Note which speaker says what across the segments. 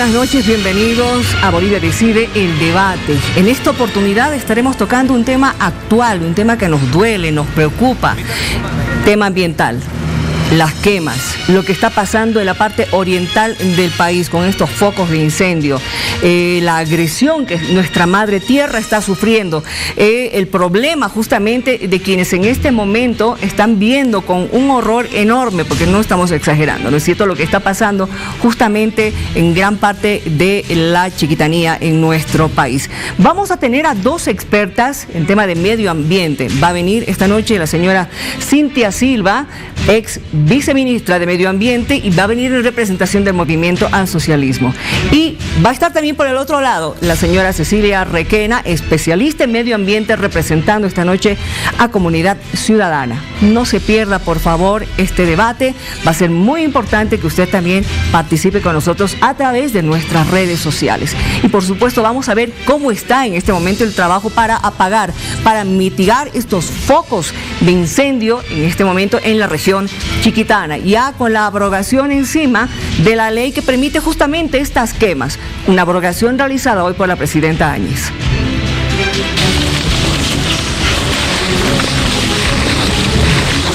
Speaker 1: buenas noches, bienvenidos a Bolivia Decide, el debate. En esta oportunidad estaremos tocando un tema actual, un tema que nos duele, nos preocupa, tema ambiental. Las quemas, lo que está pasando en la parte oriental del país con estos focos de incendio, la agresión que nuestra madre tierra está sufriendo, el problema justamente de quienes en este momento están viendo con un horror enorme, porque no estamos exagerando, ¿no es cierto?, lo que está pasando justamente en gran parte de la chiquitanía en nuestro país. Vamos a tener a dos expertas en tema de medio ambiente. Va a venir esta noche la señora Cintia Silva, ex viceministra de Medio Ambiente, y va a venir en representación del Movimiento al Socialismo. Y va a estar también por el otro lado la señora Cecilia Requena, especialista en medio ambiente, representando esta noche a Comunidad Ciudadana. No se pierda, por favor, este debate. Va a ser muy importante que usted también participe con nosotros a través de nuestras redes sociales. Y por supuesto vamos a ver cómo está en este momento el trabajo para apagar, para mitigar estos focos de incendio en este momento en la región chiquitana, ya con la abrogación encima de la ley que permite justamente estas quemas, una abrogación realizada hoy por la presidenta Áñez.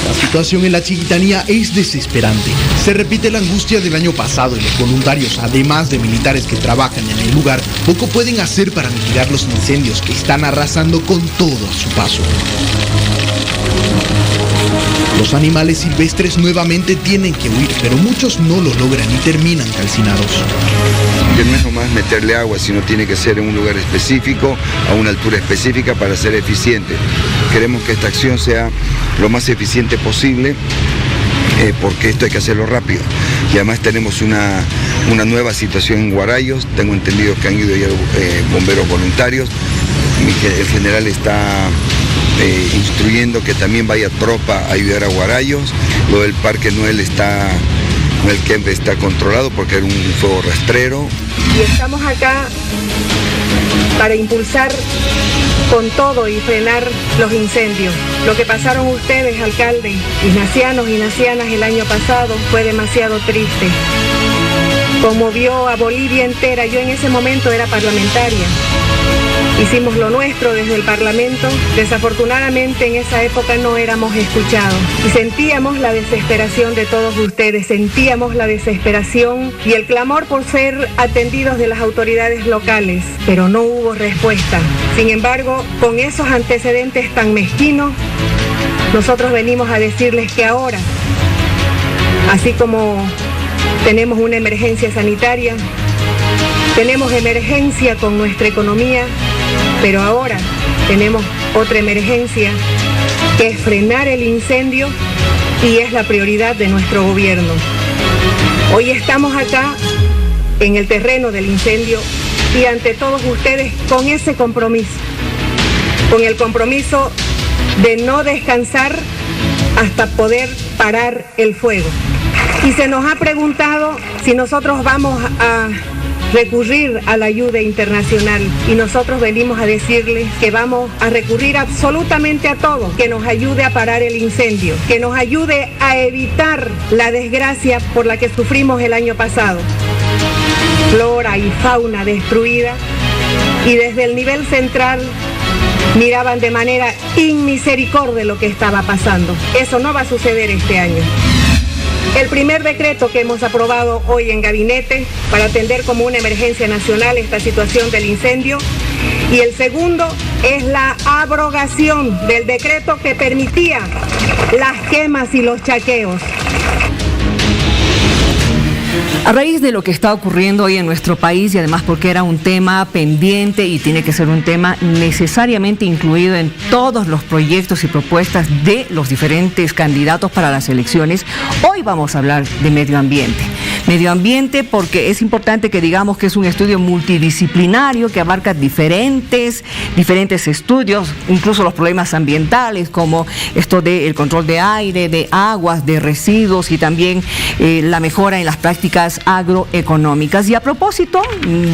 Speaker 2: La situación en la chiquitanía es desesperante. Se repite la angustia del año pasado y los voluntarios, además de militares que trabajan en el lugar, poco pueden hacer para mitigar los incendios que están arrasando con todo a su paso. Los animales silvestres nuevamente tienen que huir, pero muchos no lo logran y terminan calcinados.
Speaker 3: Que no es nomás meterle agua, sino tiene que ser en un lugar específico, a una altura específica para ser eficiente. Queremos que esta acción sea lo más eficiente posible, porque esto hay que hacerlo rápido. Y además tenemos una nueva situación en Guarayos. Tengo entendido que han ido ya bomberos voluntarios. El general está instruyendo que también vaya tropa a ayudar a Guarayos. Lo del Parque Noel Kempe está controlado porque era un fuego rastrero.
Speaker 4: Y estamos acá para impulsar con todo y frenar los incendios. Lo que pasaron ustedes, alcalde, ignacianos y ignacianas, el año pasado fue demasiado triste. Conmovió a Bolivia entera. Yo en ese momento era parlamentaria. Hicimos lo nuestro desde el Parlamento. Desafortunadamente en esa época no éramos escuchados y sentíamos la desesperación de todos ustedes, sentíamos la desesperación y el clamor por ser atendidos de las autoridades locales, pero no hubo respuesta. Sin embargo, con esos antecedentes tan mezquinos, nosotros venimos a decirles que ahora, así como tenemos una emergencia sanitaria, tenemos emergencia con nuestra economía, pero ahora tenemos otra emergencia, que es frenar el incendio, y es la prioridad de nuestro gobierno. Hoy estamos acá en el terreno del incendio y ante todos ustedes con ese compromiso, con el compromiso de no descansar hasta poder parar el fuego. Y se nos ha preguntado si nosotros vamos a recurrir a la ayuda internacional, y nosotros venimos a decirles que vamos a recurrir absolutamente a todo que nos ayude a parar el incendio, que nos ayude a evitar la desgracia por la que sufrimos el año pasado. Flora y fauna destruida, y desde el nivel central miraban de manera inmisericordia lo que estaba pasando. Eso no va a suceder este año. El primer decreto que hemos aprobado hoy en gabinete para atender como una emergencia nacional esta situación del incendio, y el segundo es la abrogación del decreto que permitía las quemas y los chaqueos.
Speaker 1: A raíz de lo que está ocurriendo hoy en nuestro país, y además porque era un tema pendiente y tiene que ser un tema necesariamente incluido en todos los proyectos y propuestas de los diferentes candidatos para las elecciones, hoy vamos a hablar de medio ambiente. Medio ambiente porque es importante que digamos que es un estudio multidisciplinario que abarca diferentes estudios, incluso los problemas ambientales como esto del control de aire, de aguas, de residuos, y también la mejora en las prácticas prácticas agroeconómicas. Y a propósito,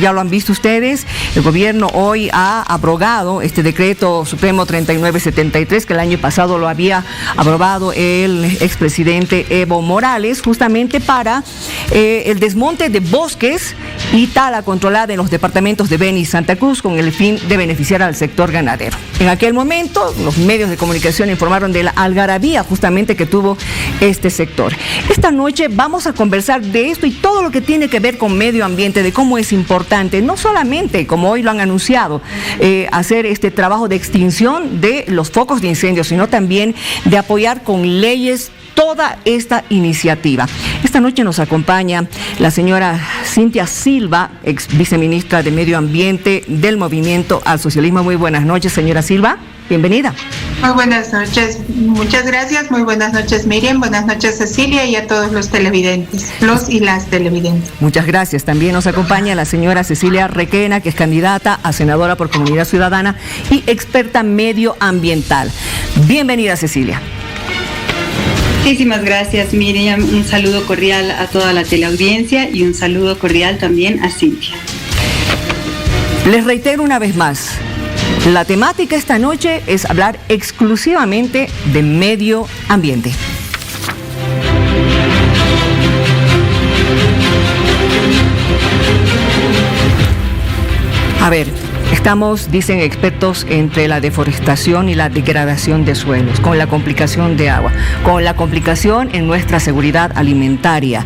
Speaker 1: ya lo han visto ustedes, el gobierno hoy ha abrogado este decreto supremo 3973, que el año pasado lo había aprobado el expresidente Evo Morales, justamente para el desmonte de bosques y tala controlada en los departamentos de Beni y Santa Cruz, con el fin de beneficiar al sector ganadero. En aquel momento, los medios de comunicación informaron de la algarabía justamente que tuvo este sector. Esta noche vamos a conversar de esto y todo lo que tiene que ver con medio ambiente, de cómo es importante, no solamente, como hoy lo han anunciado, hacer este trabajo de extinción de los focos de incendios, sino también de apoyar con leyes toda esta iniciativa. Esta noche nos acompaña la señora Cintia Silva, ex viceministra de Medio Ambiente del Movimiento al Socialismo. Muy buenas noches, señora Silva. Bienvenida.
Speaker 5: Muy buenas noches. Muchas gracias. Muy buenas noches, Miriam. Buenas noches, Cecilia, y a todos los televidentes, los y las televidentes.
Speaker 1: Muchas gracias. También nos acompaña la señora Cecilia Requena, que es candidata a senadora por Comunidad Ciudadana y experta medioambiental. Bienvenida, Cecilia.
Speaker 6: Muchísimas gracias, Miriam. Un saludo cordial a toda la teleaudiencia y un saludo cordial también a Cintia.
Speaker 1: Les reitero una vez más, la temática esta noche es hablar exclusivamente de medio ambiente. A ver, estamos, dicen expertos, entre la deforestación y la degradación de suelos, con la complicación de agua, con la complicación en nuestra seguridad alimentaria.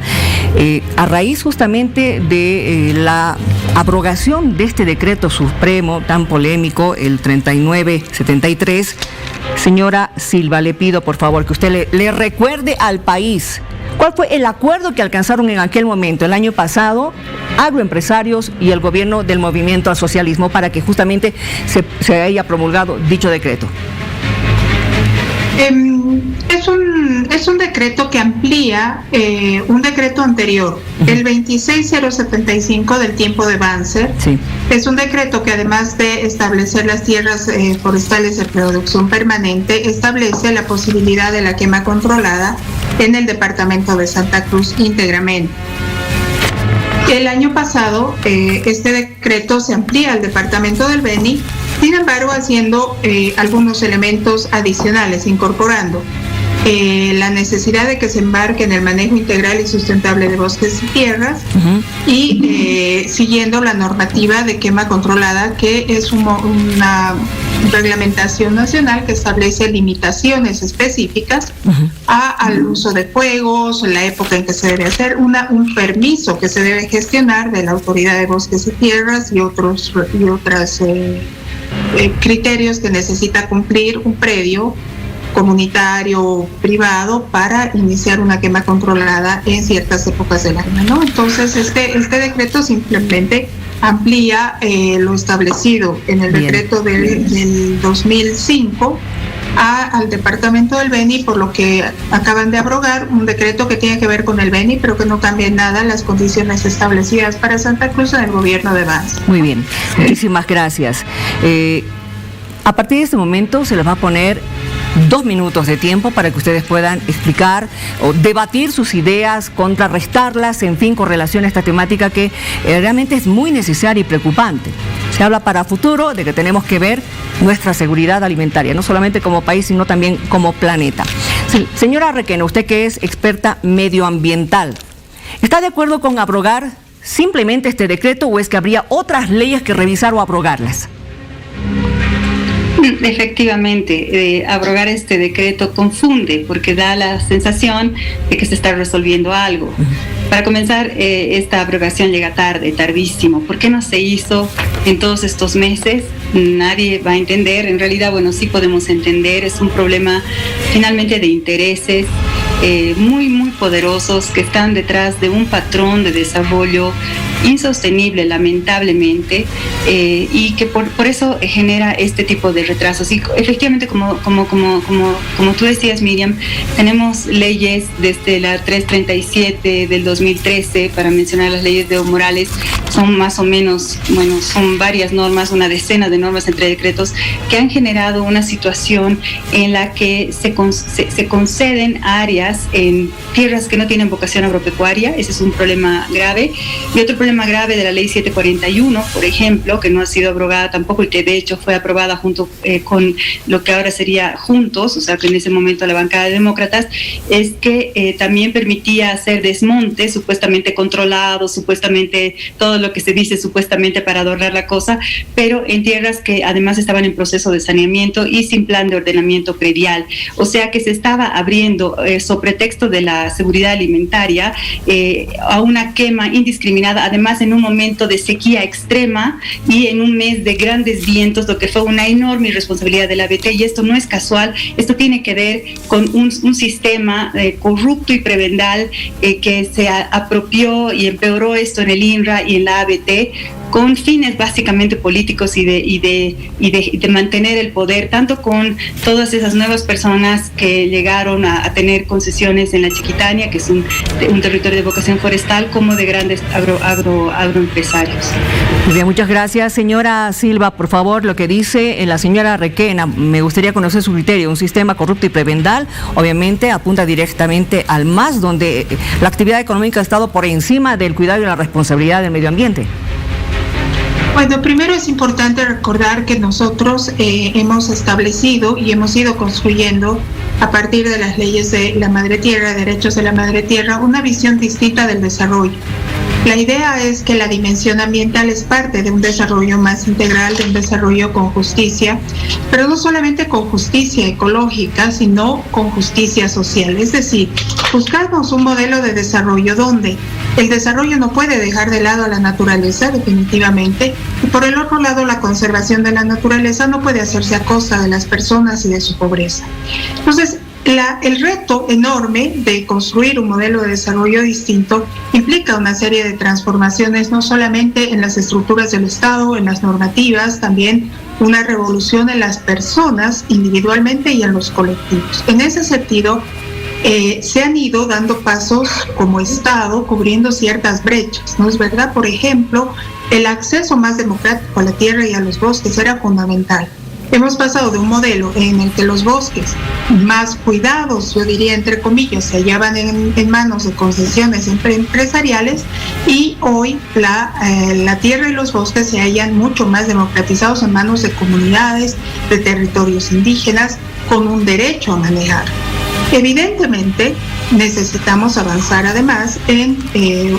Speaker 1: A raíz justamente de la abrogación de este decreto supremo tan polémico, el 3973, señora Silva, le pido por favor que usted le recuerde al país cuál fue el acuerdo que alcanzaron en aquel momento, el año pasado, agroempresarios y el gobierno del Movimiento al Socialismo, para que justamente se haya promulgado dicho decreto.
Speaker 5: Es un decreto que amplía un decreto anterior, el 26075 del tiempo de Banzer.
Speaker 1: Sí.
Speaker 5: Es un decreto que, además de establecer las tierras forestales de producción permanente, establece la posibilidad de la quema controlada en el departamento de Santa Cruz íntegramente. El año pasado este decreto se amplía al departamento del Beni, sin embargo haciendo algunos elementos adicionales, incorporando la necesidad de que se embarque en el manejo integral y sustentable de bosques y tierras, y siguiendo la normativa de quema controlada, que es una reglamentación nacional que establece limitaciones específicas al uso de fuegos, la época en que se debe hacer, un permiso que se debe gestionar de la Autoridad de Bosques y Tierras y otros criterios que necesita cumplir un predio comunitario o privado para iniciar una quema controlada en ciertas épocas del año, ¿no? Entonces este decreto simplemente amplía lo establecido en el decreto del 2005 al departamento del Beni, por lo que acaban de abrogar un decreto que tiene que ver con el Beni, pero que no cambia en nada las condiciones establecidas para Santa Cruz en el gobierno de Banzer.
Speaker 1: Muy bien, muchísimas gracias. A partir de este momento se les va a poner 2 minutos de tiempo para que ustedes puedan explicar o debatir sus ideas, contrarrestarlas, en fin, con relación a esta temática que realmente es muy necesaria y preocupante. Se habla para futuro de que tenemos que ver nuestra seguridad alimentaria, no solamente como país, sino también como planeta. Sí, señora Requena, usted que es experta medioambiental, ¿está de acuerdo con abrogar simplemente este decreto o es que habría otras leyes que revisar o abrogarlas?
Speaker 6: Efectivamente, abrogar este decreto confunde porque da la sensación de que se está resolviendo algo. Para comenzar, esta abrogación llega tarde, tardísimo. ¿Por qué no se hizo en todos estos meses? Nadie va a entender. En realidad, bueno, sí podemos entender. Es un problema finalmente de intereses muy poderosos que están detrás de un patrón de desarrollo insostenible, lamentablemente, y que por eso genera este tipo de retrasos. Y efectivamente, como tú decías, Miriam, tenemos leyes desde la 337 del 2013, para mencionar las leyes de Evo Morales, son más o menos, bueno, son varias normas, una decena de normas entre decretos que han generado una situación en la que se conceden áreas hectáreas en tierras que no tienen vocación agropecuaria. Ese es un problema grave. Y otro problema grave de la ley 741, por ejemplo, que no ha sido abrogada tampoco y que de hecho fue aprobada junto con lo que ahora sería Juntos, o sea que en ese momento la bancada de demócratas, es que también permitía hacer desmontes supuestamente controlados, supuestamente todo lo que se dice supuestamente para adornar la cosa, pero en tierras que además estaban en proceso de saneamiento y sin plan de ordenamiento predial. O sea que se estaba abriendo, sobre pretexto de la seguridad alimentaria, a una quema indiscriminada, además en un momento de sequía extrema y en un mes de grandes vientos, lo que fue una enorme irresponsabilidad de la ABT, y esto no es casual, esto tiene que ver con un sistema corrupto y prebendal que se apropió y empeoró esto en el INRA y en la ABT, con fines básicamente políticos y de mantener el poder, tanto con todas esas nuevas personas que llegaron a tener concesiones en la Chiquitania, que es un territorio de vocación forestal, como de grandes agroempresarios.
Speaker 1: Muy bien, muchas gracias. Señora Silva, por favor, lo que dice la señora Requena, me gustaría conocer su criterio. Un sistema corrupto y prebendal, obviamente, apunta directamente al MAS, donde la actividad económica ha estado por encima del cuidado y la responsabilidad del medio ambiente.
Speaker 5: Bueno, primero es importante recordar que nosotros hemos establecido y hemos ido construyendo a partir de las leyes de la Madre Tierra, derechos de la Madre Tierra, una visión distinta del desarrollo. La idea es que la dimensión ambiental es parte de un desarrollo más integral, de un desarrollo con justicia, pero no solamente con justicia ecológica, sino con justicia social. Es decir, buscamos un modelo de desarrollo donde el desarrollo no puede dejar de lado a la naturaleza, definitivamente, y por el otro lado, la conservación de la naturaleza no puede hacerse a costa de las personas y de su pobreza. Entonces, el reto enorme de construir un modelo de desarrollo distinto implica una serie de transformaciones, no solamente en las estructuras del Estado, en las normativas, también una revolución en las personas individualmente y en los colectivos. En ese sentido, se han ido dando pasos como Estado cubriendo ciertas brechas, ¿no es verdad? Por ejemplo, el acceso más democrático a la tierra y a los bosques era fundamental. Hemos pasado de un modelo en el que los bosques más cuidados, yo diría entre comillas, se hallaban en manos de concesiones empresariales, y hoy la tierra y los bosques se hallan mucho más democratizados en manos de comunidades, de territorios indígenas, con un derecho a manejar. Evidentemente, necesitamos avanzar además en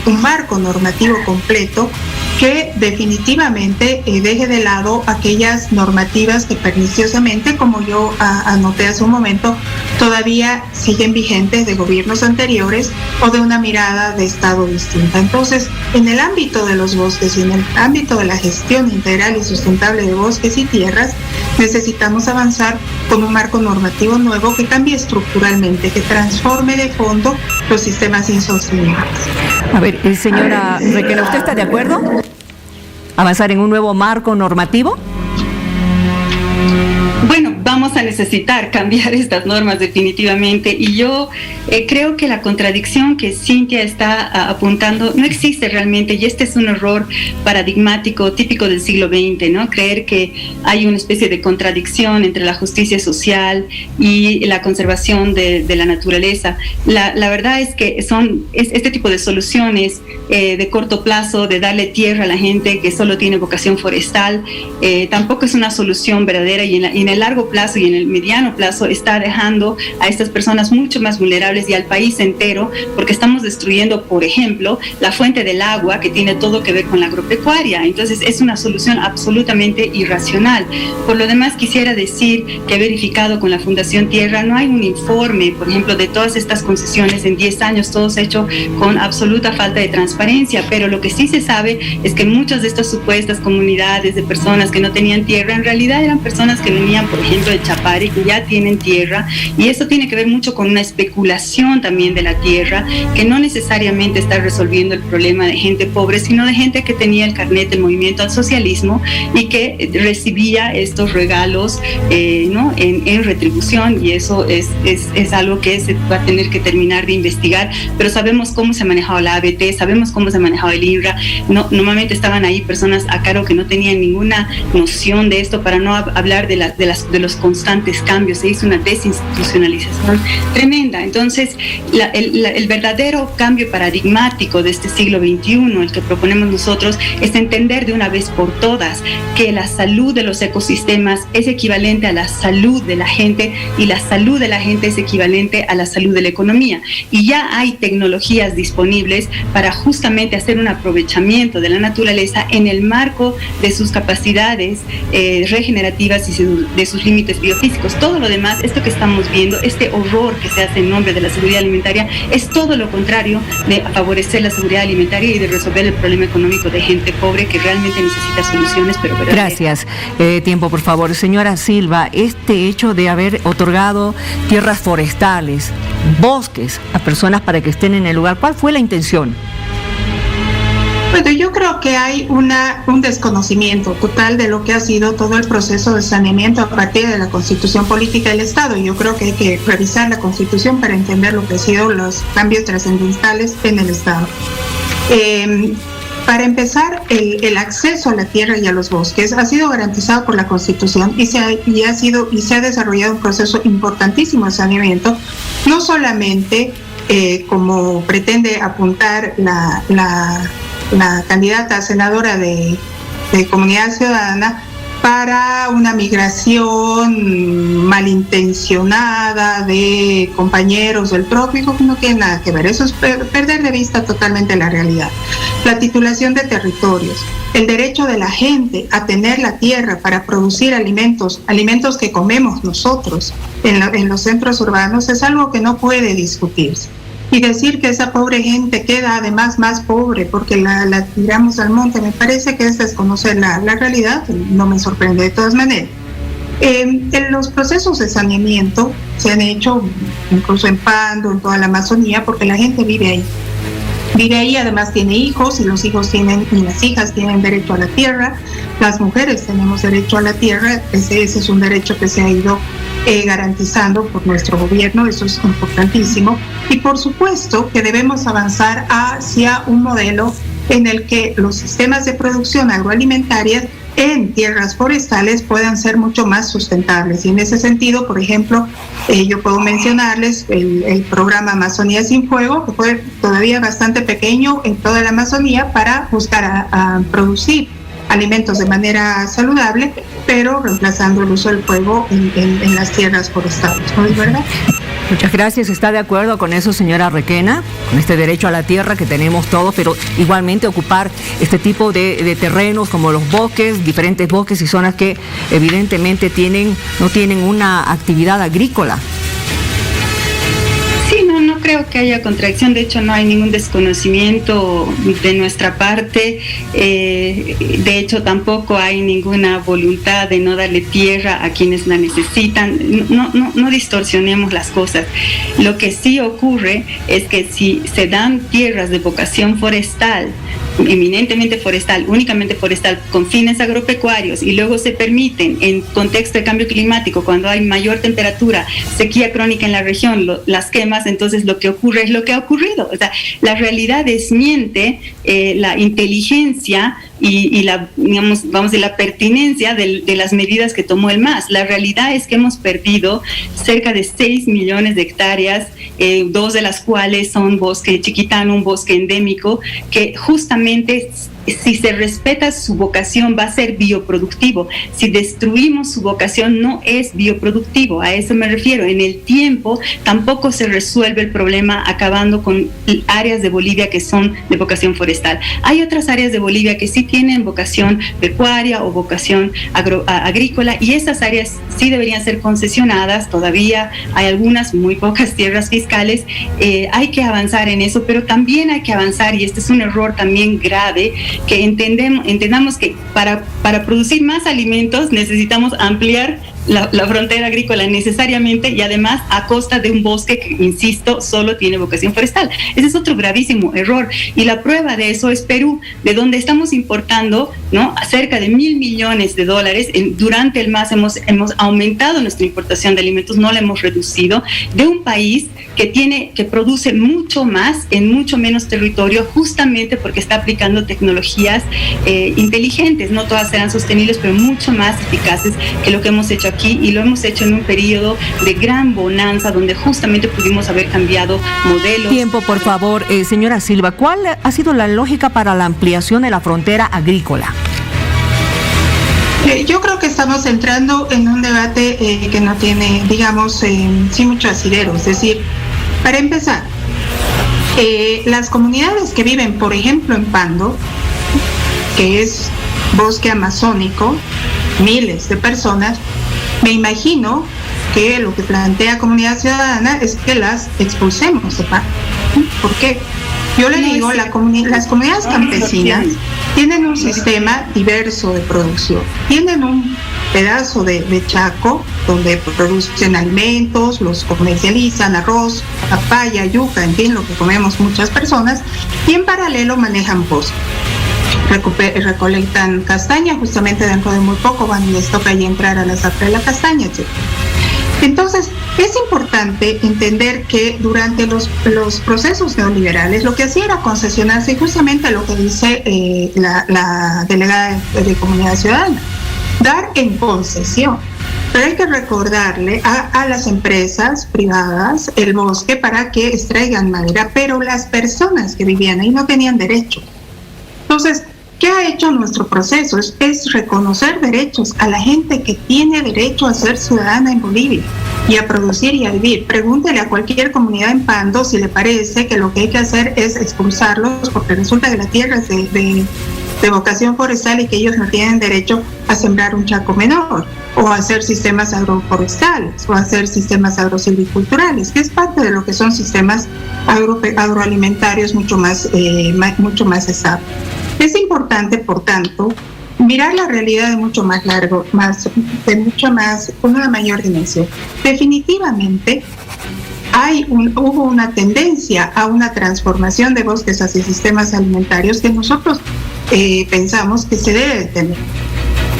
Speaker 5: un marco normativo completo que definitivamente deje de lado aquellas normativas que perniciosamente, como yo anoté hace un momento, todavía siguen vigentes de gobiernos anteriores o de una mirada de Estado distinta. Entonces, en el ámbito de los bosques y en el ámbito de la gestión integral y sustentable de bosques y tierras, necesitamos avanzar con un marco normativo nuevo que cambie estructuralmente, que transforme de fondo los sistemas insostenibles.
Speaker 1: A ver, señora Requena, ¿usted está de acuerdo? ¿Avanzar en un nuevo marco normativo?
Speaker 6: Bueno, vamos a necesitar cambiar estas normas definitivamente, y yo creo que la contradicción que Cintia está apuntando no existe realmente, y este es un error paradigmático típico del siglo XX, ¿no? Creer que hay una especie de contradicción entre la justicia social y la conservación de la naturaleza. La verdad es que este tipo de soluciones de corto plazo, de darle tierra a la gente que solo tiene vocación forestal, tampoco es una solución verdadera, y en el largo plazo y en el mediano plazo está dejando a estas personas mucho más vulnerables y al país entero, porque estamos destruyendo, por ejemplo, la fuente del agua, que tiene todo que ver con la agropecuaria. Entonces es una solución absolutamente irracional. Por lo demás, quisiera decir que he verificado con la Fundación Tierra, no hay un informe, por ejemplo, de todas estas concesiones en 10 años, todo se ha hecho con absoluta falta de transparencia, pero lo que sí se sabe es que muchas de estas supuestas comunidades de personas que no tenían tierra, en realidad eran personas que venían, por ejemplo, de Chapare, que ya tienen tierra, y eso tiene que ver mucho con una especulación también de la tierra, que no necesariamente está resolviendo el problema de gente pobre, sino de gente que tenía el carnet del movimiento al socialismo y que recibía estos regalos ¿no? en retribución, y eso es algo que se va a tener que terminar de investigar, pero sabemos cómo se ha manejado la ABT, sabemos cómo se ha manejado el INRA. Normalmente estaban ahí personas a cargo que no tenían ninguna noción de esto, para no hablar de los los constantes cambios, se hizo una desinstitucionalización tremenda. Entonces, el verdadero cambio paradigmático de este siglo XXI, el que proponemos nosotros, es entender de una vez por todas que la salud de los ecosistemas es equivalente a la salud de la gente, y la salud de la gente es equivalente a la salud de la economía. Y ya hay tecnologías disponibles para justamente hacer un aprovechamiento de la naturaleza en el marco de sus capacidades regenerativas y de sus límites biofísicos. Todo lo demás, esto que estamos viendo, este horror que se hace en nombre de la seguridad alimentaria, es todo lo contrario de favorecer la seguridad alimentaria y de resolver el problema económico de gente pobre que realmente necesita soluciones, pero
Speaker 1: Gracias. Tiempo, por favor. Señora Silva, este hecho de haber otorgado tierras forestales, bosques a personas para que estén en el lugar, ¿cuál fue la intención?
Speaker 5: Bueno, yo creo que hay un desconocimiento total de lo que ha sido todo el proceso de saneamiento a partir de la Constitución Política del Estado. Yo creo que hay que revisar la Constitución para entender lo que han sido los cambios trascendentales en el Estado. Para empezar, el acceso a la tierra y a los bosques ha sido garantizado por la Constitución y se ha desarrollado un proceso importantísimo de saneamiento, no solamente como pretende apuntar la candidata a senadora de Comunidad Ciudadana, para una migración malintencionada de compañeros del trópico, que no tiene nada que ver. Eso es perder de vista totalmente la realidad. La titulación de territorios, el derecho de la gente a tener la tierra para producir alimentos que comemos nosotros en los centros urbanos, es algo que no puede discutirse. Y decir que esa pobre gente queda además más pobre porque la tiramos al monte, me parece que es desconocer la realidad. No me sorprende de todas maneras. En los procesos de saneamiento se han hecho incluso en Pando, en toda la Amazonía, porque la gente vive ahí. Vive ahí, además tiene hijos, y los hijos y las hijas tienen derecho a la tierra. Las mujeres tenemos derecho a la tierra. Ese es un derecho que se ha ido garantizando por nuestro gobierno. Eso es importantísimo. Y por supuesto que debemos avanzar hacia un modelo en el que los sistemas de producción agroalimentaria en tierras forestales puedan ser mucho más sustentables. Y en ese sentido, por ejemplo, yo puedo mencionarles el programa Amazonía Sin Fuego, que fue todavía bastante pequeño en toda la Amazonía, para buscar a producir alimentos de manera saludable, pero reemplazando el uso del fuego en las tierras forestales. ¿No es verdad?
Speaker 1: Muchas gracias. ¿Está de acuerdo con eso, señora Requena? Con este derecho a la tierra que tenemos todos, pero igualmente ocupar este tipo de terrenos como los bosques, diferentes bosques y zonas que evidentemente no tienen una actividad agrícola.
Speaker 6: Sí, no creo que haya contradicción. De hecho, no hay ningún desconocimiento de nuestra parte. De hecho, tampoco hay ninguna voluntad de no darle tierra a quienes la necesitan. No distorsionemos las cosas. Lo que sí ocurre es que si se dan tierras de vocación forestal, eminentemente forestal, únicamente forestal, con fines agropecuarios, y luego se permiten en contexto de cambio climático, cuando hay mayor temperatura, sequía crónica en la región, las quemas, entonces lo que ocurre es lo que ha ocurrido. O sea, la realidad desmiente la inteligencia y la pertinencia de las medidas que tomó el MAS. La realidad es que hemos perdido cerca de 6 millones de hectáreas, 2 de las cuales son bosque chiquitano, un bosque endémico, que justamente, si se respeta su vocación, va a ser bioproductivo. Si destruimos su vocación, no es bioproductivo. A eso me refiero. En el tiempo tampoco se resuelve el problema acabando con áreas de Bolivia que son de vocación forestal. Hay otras áreas de Bolivia que sí tienen vocación pecuaria o vocación agrícola, y esas áreas sí deberían ser concesionadas. Todavía hay algunas, muy pocas tierras fiscales. Hay que avanzar en eso, pero también hay que avanzar, y este es un error también grave, que entendamos que para producir más alimentos necesitamos ampliar la frontera agrícola necesariamente, y además a costa de un bosque que, insisto, solo tiene vocación forestal. Ese es otro gravísimo error, y la prueba de eso es Perú, de donde estamos importando, ¿no?, cerca de $1.000 millones. Durante el MAS hemos aumentado nuestra importación de alimentos, no la hemos reducido, de un país que produce mucho más en mucho menos territorio, justamente porque está aplicando tecnologías inteligentes. No todas serán sostenibles, pero mucho más eficaces que lo que hemos hecho aquí y lo hemos hecho en un periodo de gran bonanza donde justamente pudimos haber cambiado modelos.
Speaker 1: Tiempo, por favor. Señora Silva, ¿cuál ha sido la lógica para la ampliación de la frontera agrícola?
Speaker 5: Yo creo que estamos entrando en un debate que no tiene, digamos, sí mucho asidero. Es decir, para empezar, las comunidades que viven, por ejemplo, en Pando, que es bosque amazónico, miles de personas, me imagino que lo que plantea Comunidad Ciudadana es que las expulsemos de Pando. ¿Por qué? Yo le digo, las comunidades campesinas tienen un sistema diverso de producción. Tienen un pedazo de Chaco donde producen alimentos, los comercializan, arroz, papaya, yuca, en fin, lo que comemos muchas personas, y en paralelo manejan bosque. Recolectan castaña, justamente dentro de muy poco les toca ya entrar a la zafra de la castaña, etc. Entonces, es importante entender que durante los procesos neoliberales lo que hacía era concesionarse, justamente lo que dice la delegada de Comunidad Ciudadana, dar en concesión. Pero hay que recordarle a las empresas privadas el bosque para que extraigan madera, pero las personas que vivían ahí no tenían derecho. Entonces, ¿qué ha hecho nuestro proceso? Es reconocer derechos a la gente que tiene derecho a ser ciudadana en Bolivia y a producir y a vivir. Pregúntele a cualquier comunidad en Pando si le parece que lo que hay que hacer es expulsarlos porque resulta que la tierra es de vocación forestal y que ellos no tienen derecho a sembrar un chaco menor o a hacer sistemas agroforestales o a hacer sistemas agrosilviculturales, que es parte de lo que son sistemas agroalimentarios mucho más estables. Es importante, por tanto, mirar la realidad de mucho más largo, con una mayor dimensión. Definitivamente hubo una tendencia a una transformación de bosques hacia sistemas alimentarios que nosotros pensamos que se debe tener.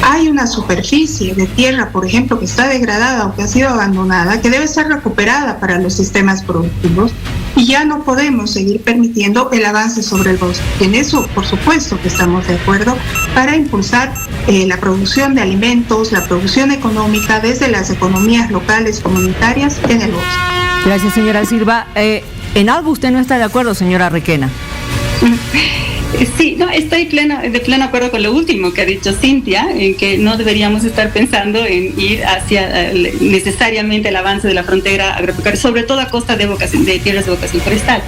Speaker 5: Hay una superficie de tierra, por ejemplo, que está degradada o que ha sido abandonada, que debe ser recuperada para los sistemas productivos y ya no podemos seguir permitiendo el avance sobre el bosque. Y en eso, por supuesto, que estamos de acuerdo para impulsar la producción de alimentos, la producción económica desde las economías locales, comunitarias en el bosque.
Speaker 1: Gracias, señora Silva. ¿En algo usted no está de acuerdo, señora Requena?
Speaker 6: Sí, no, estoy de pleno acuerdo con lo último que ha dicho Cintia, en que no deberíamos estar pensando en ir hacia necesariamente el avance de la frontera agropecuaria, sobre todo a costa de tierras de vocación forestal.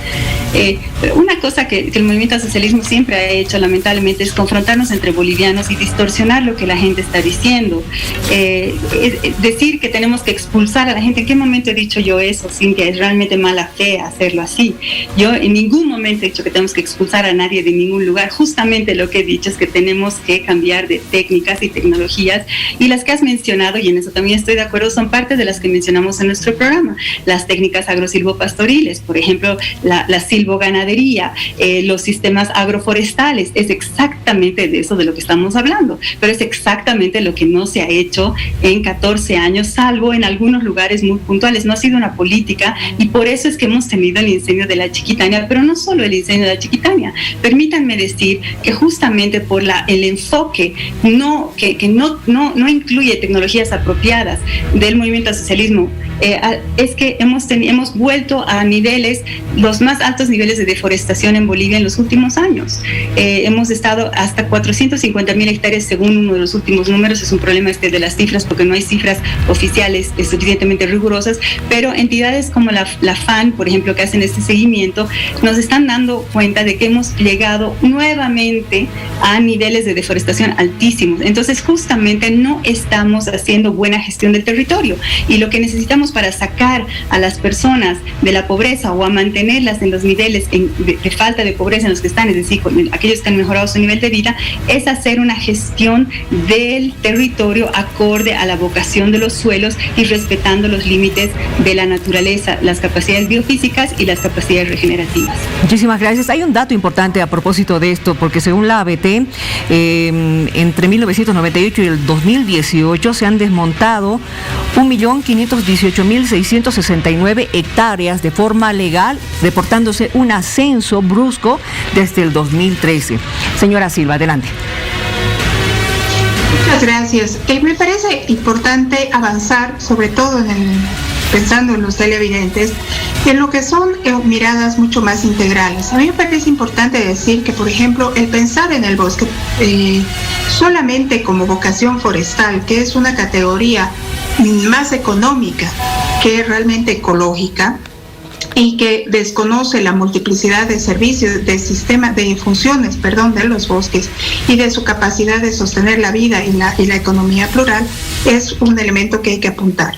Speaker 6: Una cosa que el movimiento al socialismo siempre ha hecho, lamentablemente, es confrontarnos entre bolivianos y distorsionar lo que la gente está diciendo. Decir que tenemos que expulsar a la gente, ¿en qué momento he dicho yo eso, Cintia? Es realmente mala fe hacerlo así. Yo en ningún momento he dicho que tenemos que expulsar a nadie de ningún lugar. Justamente lo que he dicho es que tenemos que cambiar de técnicas y tecnologías, y las que has mencionado, y en eso también estoy de acuerdo, son parte de las que mencionamos en nuestro programa. Las técnicas agrosilvopastoriles, por ejemplo, la silvoganadería, los sistemas agroforestales, es exactamente de eso de lo que estamos hablando, pero es exactamente lo que no se ha hecho en 14 años, salvo en algunos lugares muy puntuales. No ha sido una política, y por eso es que hemos tenido el incendio de la Chiquitania, pero no solo el incendio de la Chiquitania. Permítanme decir que justamente por el enfoque que no incluye tecnologías apropiadas del movimiento al socialismo, es que hemos vuelto a los más altos niveles de deforestación en Bolivia en los últimos años. Hemos estado hasta 450.000 hectáreas según uno de los últimos números. Es un problema de las cifras, porque no hay cifras oficiales suficientemente rigurosas, pero entidades como la FAN, por ejemplo, que hacen este seguimiento, nos están dando cuenta de que hemos llegado nuevamente a niveles de deforestación altísimos. Entonces, justamente no estamos haciendo buena gestión del territorio, y lo que necesitamos para sacar a las personas de la pobreza o a mantenerlas en los niveles de falta de pobreza en los que están, es decir, aquellos que han mejorado su nivel de vida, es hacer una gestión del territorio acorde a la vocación de los suelos y respetando los límites de la naturaleza, las capacidades biofísicas y las capacidades regenerativas.
Speaker 1: Muchísimas gracias. Hay un dato importante a propósito de esto, porque según la ABT, entre 1998 y el 2018 se han desmontado 1.518.669 hectáreas de forma legal, reportándose un ascenso brusco desde el 2013. Señora Silva, adelante.
Speaker 5: Muchas Muchas gracias. Me parece importante avanzar, sobre todo pensando en los televidentes, en lo que son miradas mucho más integrales. A mí me parece importante decir que, por ejemplo, el pensar en el bosque solamente como vocación forestal, que es una categoría más económica que realmente ecológica, y que desconoce la multiplicidad de servicios, de sistemas, de funciones, de los bosques y de su capacidad de sostener la vida y la economía plural, es un elemento que hay que apuntar.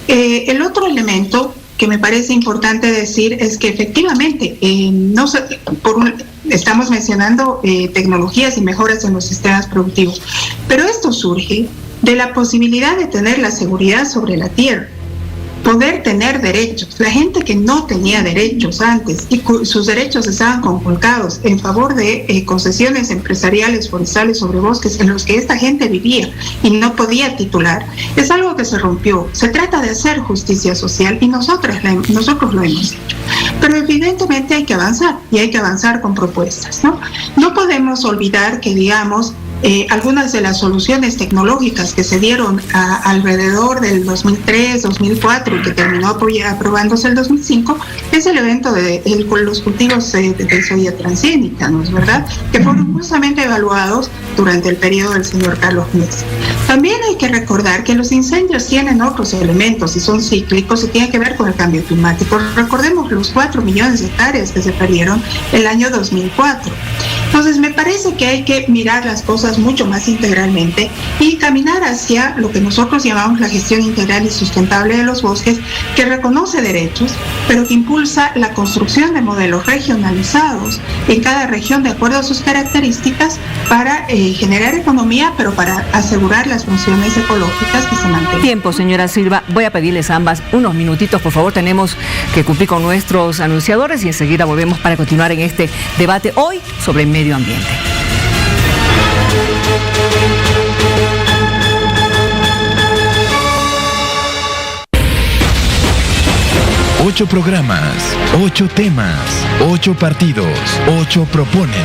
Speaker 5: El otro elemento que me parece importante decir es que efectivamente estamos mencionando tecnologías y mejoras en los sistemas productivos, pero esto surge de la posibilidad de tener la seguridad sobre la tierra, poder tener derechos. La gente que no tenía derechos antes y sus derechos estaban conculcados en favor de concesiones empresariales forestales sobre bosques en los que esta gente vivía y no podía titular, es algo que se rompió. Se trata de hacer justicia social y nosotros lo hemos hecho. Pero evidentemente hay que avanzar y hay que avanzar con propuestas, ¿no? No podemos olvidar que, digamos, algunas de las soluciones tecnológicas que se dieron alrededor del 2003, 2004 y que terminó aprobándose el 2005 es el evento de los cultivos de soya transgénica, ¿no es verdad? Que fueron justamente evaluados durante el periodo del señor Carlos Mesa. También hay que recordar que los incendios tienen otros elementos y son cíclicos y tienen que ver con el cambio climático. Recordemos los 4 millones de hectáreas que se perdieron el año 2004. Entonces me parece que hay que mirar las cosas mucho más integralmente y caminar hacia lo que nosotros llamamos la gestión integral y sustentable de los bosques, que reconoce derechos, pero que impulsa la construcción de modelos regionalizados en cada región de acuerdo a sus características para generar economía, pero para asegurar las funciones ecológicas que se mantengan.
Speaker 1: Tiempo, señora Silva. Voy a pedirles a ambas unos minutitos, por favor. Tenemos que cumplir con nuestros anunciadores y enseguida volvemos para continuar en este debate hoy sobre medio ambiente.
Speaker 7: Ocho programas, 8 temas, 8 partidos, 8 proponen.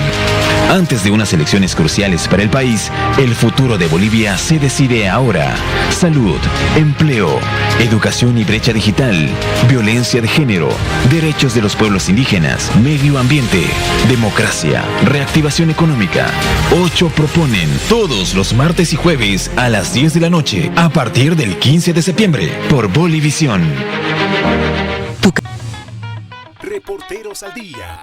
Speaker 7: Antes de unas elecciones cruciales para el país, el futuro de Bolivia se decide ahora. Salud, empleo, educación y brecha digital, violencia de género, derechos de los pueblos indígenas, medio ambiente, democracia, reactivación económica. 8 proponen todos los martes y jueves a las 10 de la noche, a partir del 15 de septiembre, por Bolivisión.
Speaker 8: Reporteros al día.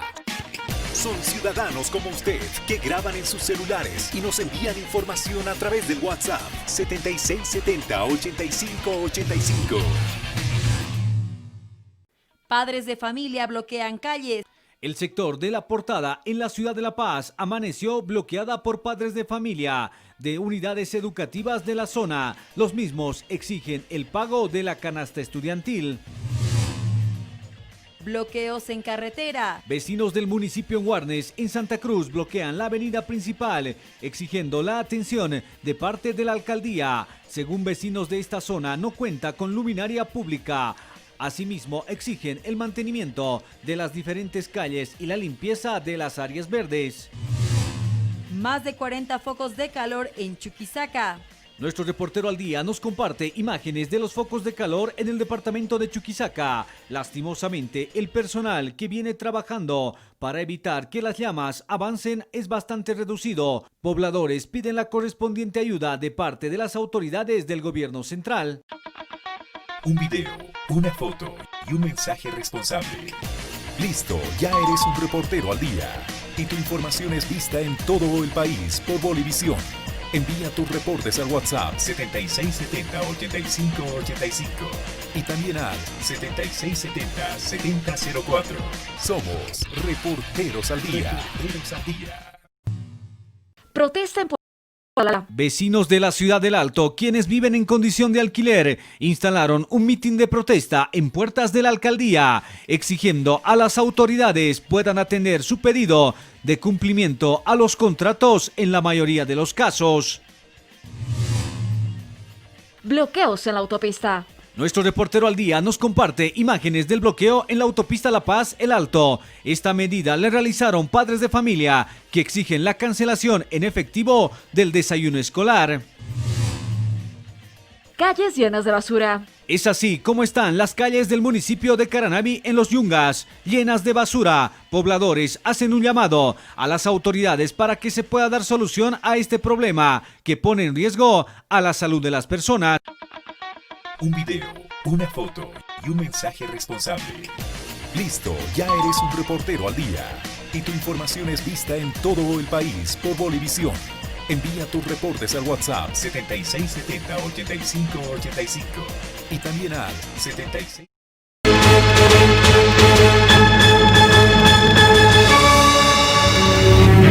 Speaker 8: Son ciudadanos como usted que graban en sus celulares y nos envían información a través del WhatsApp 7670-8585.
Speaker 9: Padres de familia bloquean calles.
Speaker 10: El sector de La Portada en la ciudad de La Paz amaneció bloqueada por padres de familia de unidades educativas de la zona. Los mismos exigen el pago de la canasta estudiantil.
Speaker 9: Bloqueos en carretera.
Speaker 10: Vecinos del municipio en Guarnes, en Santa Cruz, bloquean la avenida principal, exigiendo la atención de parte de la alcaldía. Según vecinos de esta zona, no cuenta con luminaria pública. Asimismo, exigen el mantenimiento de las diferentes calles y la limpieza de las áreas verdes.
Speaker 9: Más de 40 focos de calor en Chuquisaca.
Speaker 10: Nuestro reportero al día nos comparte imágenes de los focos de calor en el departamento de Chuquisaca. Lastimosamente, el personal que viene trabajando para evitar que las llamas avancen es bastante reducido. Pobladores piden la correspondiente ayuda de parte de las autoridades del gobierno central.
Speaker 8: Un video, una foto y un mensaje responsable. Listo, ya eres un reportero al día. Y tu información es vista en todo el país por Bolivisión. Envía tus reportes al WhatsApp 7670-8585 y también al 7670-7004. Somos Reporteros al Día.
Speaker 9: Protesten por la...
Speaker 10: Vecinos de la ciudad del Alto, quienes viven en condición de alquiler, instalaron un mitin de protesta en puertas de la alcaldía, exigiendo a las autoridades puedan atender su pedido de cumplimiento a los contratos en la mayoría de los casos.
Speaker 9: Bloqueos en la autopista.
Speaker 10: Nuestro reportero al día nos comparte imágenes del bloqueo en la autopista La Paz-El Alto. Esta medida le realizaron padres de familia que exigen la cancelación en efectivo del desayuno escolar.
Speaker 9: calles llenas de basura.
Speaker 10: Es así como están las calles del municipio de Caranavi en Los Yungas, llenas de basura. Pobladores hacen un llamado a las autoridades para que se pueda dar solución a este problema que pone en riesgo a la salud de las personas.
Speaker 8: Un video, una foto y un mensaje responsable. Listo, ya eres un reportero al día. Y tu información es vista en todo el país por Bolivisión. Envía tus reportes al WhatsApp 7670-8585 y también al 76.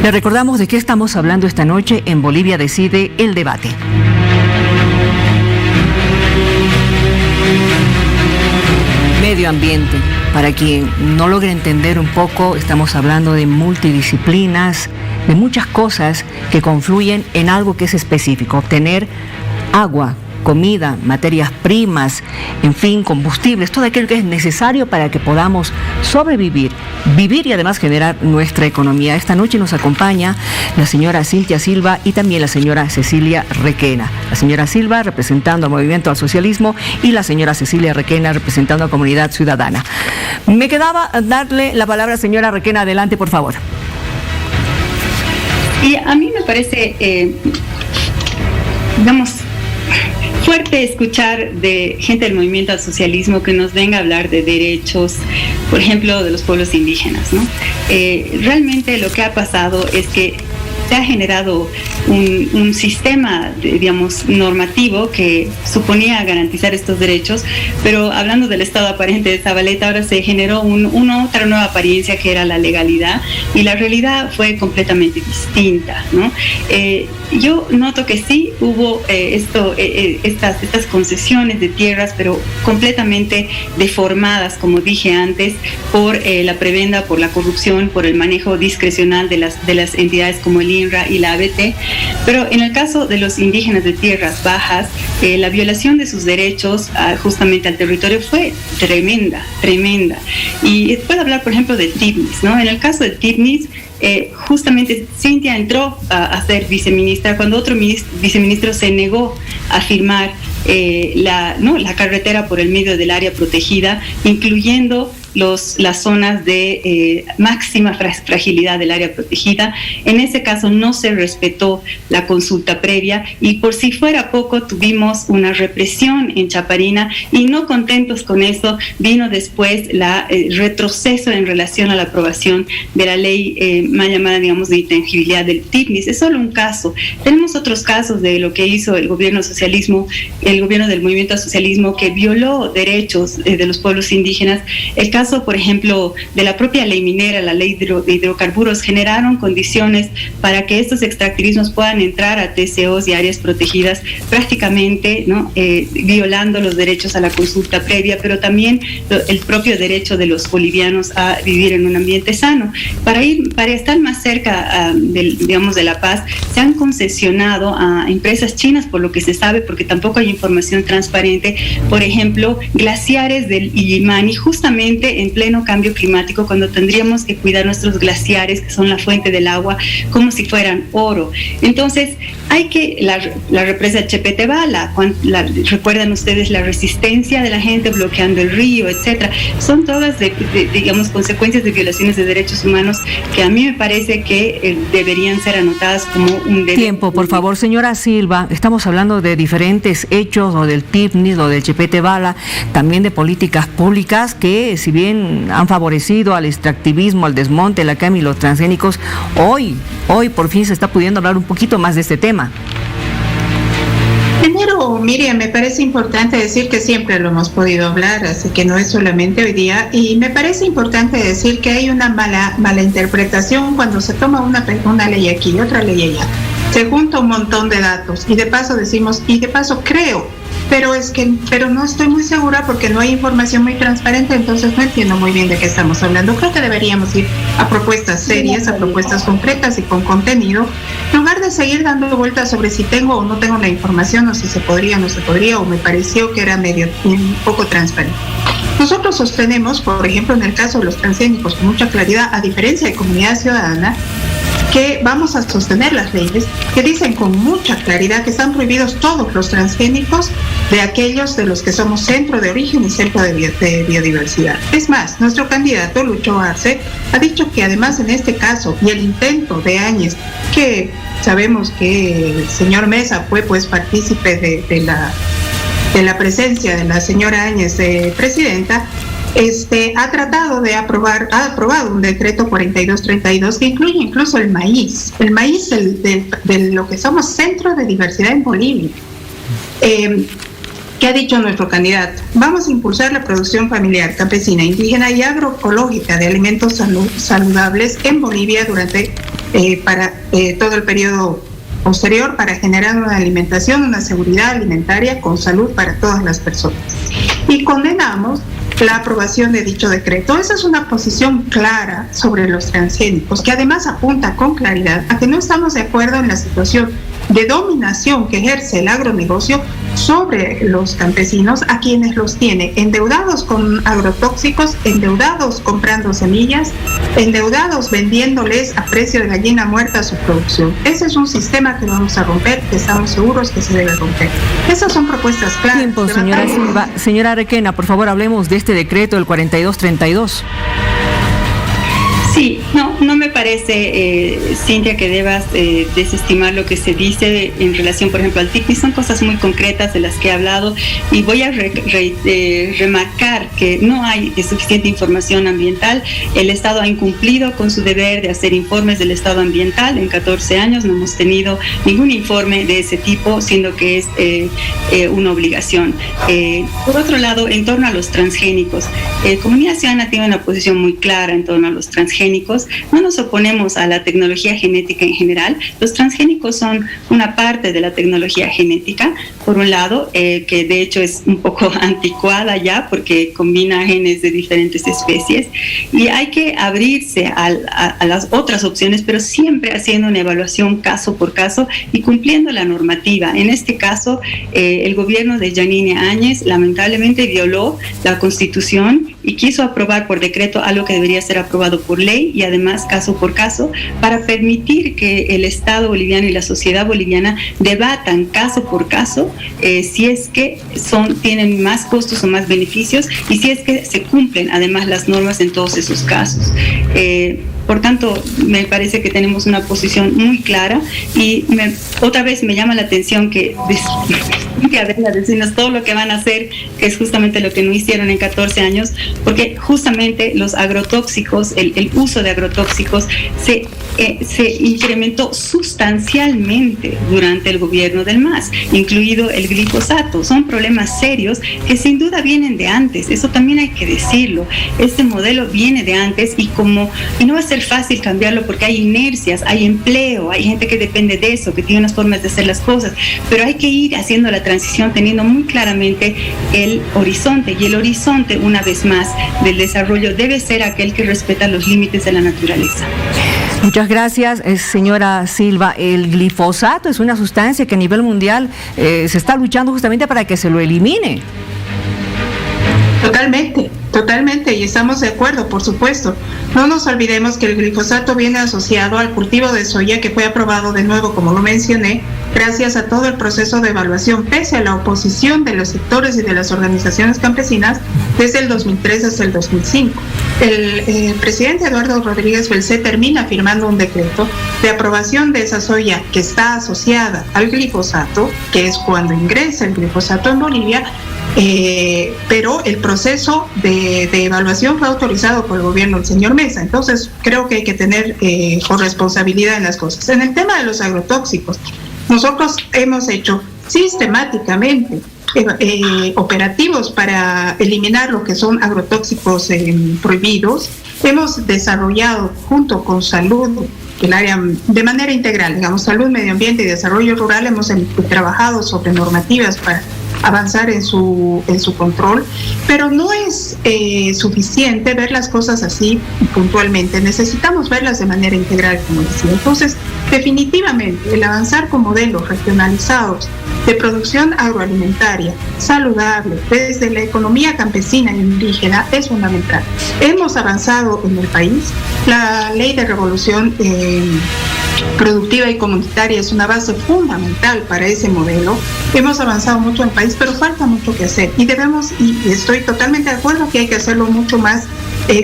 Speaker 1: Le recordamos de qué estamos hablando esta noche en Bolivia Decide el Debate. Medio ambiente. Para quien no logre entender un poco, estamos hablando de multidisciplinas, de muchas cosas que confluyen en algo que es específico. Obtener agua, comida, materias primas, en fin, combustibles, todo aquello que es necesario para que podamos sobrevivir, vivir y además generar nuestra economía. Esta noche nos acompaña la señora Cintia Silva y también la señora Cecilia Requena. La señora Silva representando al Movimiento al Socialismo y la señora Cecilia Requena representando a Comunidad Ciudadana. Me quedaba darle la palabra a señora Requena. Adelante, por favor.
Speaker 6: Y a mí me parece, fuerte escuchar de gente del movimiento al socialismo que nos venga a hablar de derechos, por ejemplo, de los pueblos indígenas, ¿no? Realmente lo que ha pasado es que se ha generado un sistema, digamos, normativo que suponía garantizar estos derechos, pero hablando del estado aparente de Zabaleta, ahora se generó otra nueva apariencia que era la legalidad, y la realidad fue completamente distinta, ¿no? Yo noto que sí hubo estas concesiones de tierras, pero completamente deformadas, como dije antes, por la prebenda, por la corrupción, por el manejo discrecional de las entidades como el INRA y la ABT. Pero en el caso de los indígenas de tierras bajas, la violación de sus derechos justamente al territorio fue tremenda. Y puedo hablar, por ejemplo, del TIPNIS, ¿no? En el caso del TIPNIS, justamente Cintia entró a ser viceministra cuando otro viceministro se negó a firmar la carretera por el medio del área protegida, incluyendo las zonas de máxima fragilidad del área protegida. En ese caso no se respetó la consulta previa y por si fuera poco tuvimos una represión en Chaparina, y no contentos con eso vino después el retroceso en relación a la aprobación de la ley más llamada, digamos, de intangibilidad del TIPNIS. Es solo un caso. Tenemos otros casos de lo que hizo el gobierno del movimiento al socialismo, que violó derechos de los pueblos indígenas. El caso, por ejemplo, de la propia ley minera, la ley de hidrocarburos, generaron condiciones para que estos extractivismos puedan entrar a TCOs y áreas protegidas, prácticamente, ¿no? Violando los derechos a la consulta previa, pero también el propio derecho de los bolivianos a vivir en un ambiente sano. Para estar más cerca de la paz, se han concesionado a empresas chinas, por lo que se sabe, porque tampoco hay información transparente, por ejemplo, glaciares del Illimani, justamente en pleno cambio climático, cuando tendríamos que cuidar nuestros glaciares, que son la fuente del agua, como si fueran oro. Entonces, hay que la represa Chepetebala, recuerdan ustedes la resistencia de la gente bloqueando el río, etcétera. Son todas digamos, consecuencias de violaciones de derechos humanos que a mí me parece que deberían ser anotadas como un derecho.
Speaker 1: Tiempo, por favor, señora Silva. Estamos hablando de diferentes hechos, o del TIPNIS, o del Chepetebala, también de políticas públicas que, si bien han favorecido al extractivismo, al desmonte, la quema y los transgénicos, hoy por fin se está pudiendo hablar un poquito más de este tema.
Speaker 5: Primero, Miriam, me parece importante decir que siempre lo hemos podido hablar, así que no es solamente hoy día, y me parece importante decir que hay una mala interpretación cuando se toma una ley aquí y otra ley allá. Se junta un montón de datos y de paso decimos, y de paso creo, pero no estoy muy segura porque no hay información muy transparente, entonces no entiendo muy bien de qué estamos hablando. Creo que deberíamos ir a propuestas serias, a propuestas concretas y con contenido, en lugar de seguir dando vueltas sobre si tengo o no tengo la información, o si se podría o no se podría, o me pareció que era un poco transparente. Nosotros sostenemos, por ejemplo, en el caso de los transgénicos, con mucha claridad, a diferencia de Comunidad Ciudadana, que vamos a sostener las leyes que dicen con mucha claridad que están prohibidos todos los transgénicos de aquellos de los que somos centro de origen y centro de biodiversidad. Es más, nuestro candidato, Lucho Arce, ha dicho que además en este caso y el intento de Áñez, que sabemos que el señor Mesa fue pues partícipe de la presencia de la señora Áñez de presidenta, ha aprobado un decreto 4232 que incluye incluso el maíz de lo que somos centro de diversidad en Bolivia. ¿Qué ha dicho nuestro candidato? Vamos a impulsar la producción familiar, campesina, indígena y agroecológica de alimentos saludables en Bolivia durante todo el periodo posterior para generar una alimentación, una seguridad alimentaria con salud para todas las personas. Y condenamos la aprobación de dicho decreto. Esa es una posición clara sobre los transgénicos, que además apunta con claridad a que no estamos de acuerdo en la situación de dominación que ejerce el agronegocio sobre los campesinos, a quienes los tiene endeudados con agrotóxicos, endeudados comprando semillas, endeudados vendiéndoles a precio de gallina muerta su producción. Ese es un sistema que vamos a romper, que estamos seguros que se debe romper. Esas son propuestas claras.
Speaker 1: Tiempo, señora Silva. Señora Requena, por favor, hablemos de este decreto, el 4232.
Speaker 6: Sí, no me parece, Cintia, que debas desestimar lo que se dice en relación, por ejemplo, al TIC. Son cosas muy concretas de las que he hablado y voy a remarcar que no hay suficiente información ambiental. El Estado ha incumplido con su deber de hacer informes del estado ambiental. En 14 años no hemos tenido ningún informe de ese tipo, siendo que es una obligación. Por otro lado, en torno a los transgénicos, Comunidad Ciudadana tiene una posición muy clara en torno a los transgénicos. No nos oponemos a la tecnología genética en general. Los transgénicos son una parte de la tecnología genética, por un lado, que de hecho es un poco anticuada ya porque combina genes de diferentes especies, y hay que abrirse a las otras opciones, pero siempre haciendo una evaluación caso por caso y cumpliendo la normativa. En este caso, el gobierno de Yanine Áñez lamentablemente violó la Constitución y quiso aprobar por decreto algo que debería ser aprobado por ley, y además caso por caso, para permitir que el Estado boliviano y la sociedad boliviana debatan caso por caso si es que tienen más costos o más beneficios, y si es que se cumplen además las normas en todos esos casos. Por tanto, me parece que tenemos una posición muy clara, y otra vez me llama la atención que venga a decirnos todo lo que van a hacer, que es justamente lo que no hicieron en 14 años, porque justamente los agrotóxicos, el uso de agrotóxicos se incrementó sustancialmente durante el gobierno del MAS, incluido el glifosato. Son problemas serios que sin duda vienen de antes, eso también hay que decirlo. Este modelo viene de antes y no va a ser fácil cambiarlo porque hay inercias, hay empleo, hay gente que depende de eso, que tiene unas formas de hacer las cosas, pero hay que ir haciendo la transición teniendo muy claramente el horizonte, y el horizonte, una vez más, del desarrollo debe ser aquel que respeta los límites de la naturaleza.
Speaker 1: Muchas gracias, señora Silva. El glifosato es una sustancia que a nivel mundial se está luchando justamente para que se lo elimine.
Speaker 5: Totalmente, y estamos de acuerdo, por supuesto. No nos olvidemos que el glifosato viene asociado al cultivo de soya, que fue aprobado de nuevo, como lo mencioné, gracias a todo el proceso de evaluación, pese a la oposición de los sectores y de las organizaciones campesinas desde el 2003 hasta el 2005. El presidente Eduardo Rodríguez Belcé termina firmando un decreto de aprobación de esa soya que está asociada al glifosato, que es cuando ingresa el glifosato en Bolivia, pero el proceso de evaluación fue autorizado por el gobierno del señor Mesa. Entonces creo que hay que tener corresponsabilidad en las cosas. En el tema de los agrotóxicos, nosotros hemos hecho sistemáticamente operativos para eliminar lo que son agrotóxicos prohibidos. Hemos desarrollado junto con salud, el área de manera integral, digamos, salud, medio ambiente y desarrollo rural, hemos trabajado sobre normativas para avanzar en su control, pero no es suficiente ver las cosas así puntualmente, necesitamos verlas de manera integral, como decía. Entonces, definitivamente, el avanzar con modelos regionalizados de producción agroalimentaria saludable desde la economía campesina e indígena es fundamental. Hemos avanzado en el país, la ley de revolución productiva y comunitaria es una base fundamental para ese modelo. Hemos avanzado mucho en el país, pero falta mucho que hacer y estoy totalmente de acuerdo que hay que hacerlo mucho más,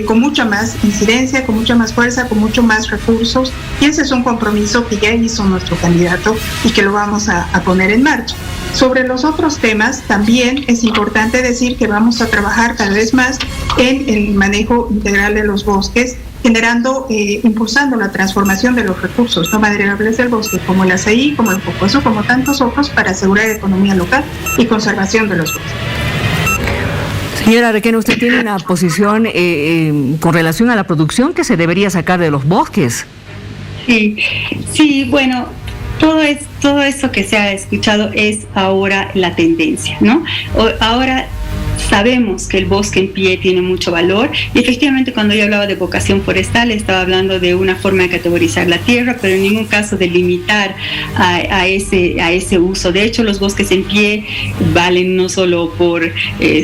Speaker 5: con mucha más incidencia, con mucha más fuerza, con mucho más recursos, y ese es un compromiso que ya hizo nuestro candidato y que lo vamos a poner en marcha. Sobre los otros temas, también es importante decir que vamos a trabajar cada vez más en el manejo integral de los bosques, impulsando la transformación de los recursos no maderables del bosque, como el azaí, como el cocoso, como tantos otros, para asegurar economía local y conservación de los bosques.
Speaker 1: Señora Requena, ¿usted tiene una posición con relación a la producción que se debería sacar de los bosques?
Speaker 6: Sí, bueno, todo eso que se ha escuchado es ahora la tendencia, ¿no? Ahora sabemos que el bosque en pie tiene mucho valor y efectivamente cuando yo hablaba de vocación forestal estaba hablando de una forma de categorizar la tierra, pero en ningún caso de limitar a ese uso. De hecho, los bosques en pie valen no solo por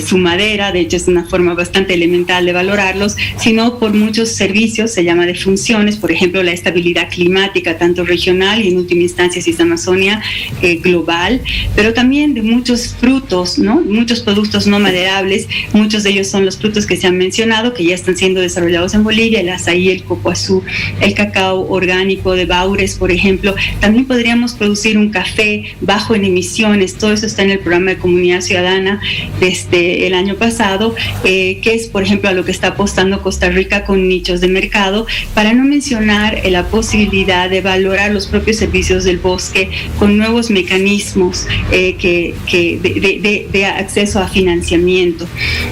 Speaker 6: su madera, de hecho es una forma bastante elemental de valorarlos, sino por muchos servicios, se llama de funciones, por ejemplo la estabilidad climática tanto regional y en última instancia si es Amazonia global, pero también de muchos frutos, ¿no? Muchos productos no maderables. Muchos de ellos son los frutos que se han mencionado, que ya están siendo desarrollados en Bolivia, el azaí, el cocoazú, el cacao orgánico de Baures, por ejemplo. También podríamos producir un café bajo en emisiones, todo eso está en el programa de Comunidad Ciudadana desde el año pasado, que es, por ejemplo, a lo que está apostando Costa Rica con nichos de mercado, para no mencionar la posibilidad de valorar los propios servicios del bosque con nuevos mecanismos de acceso a financiamiento.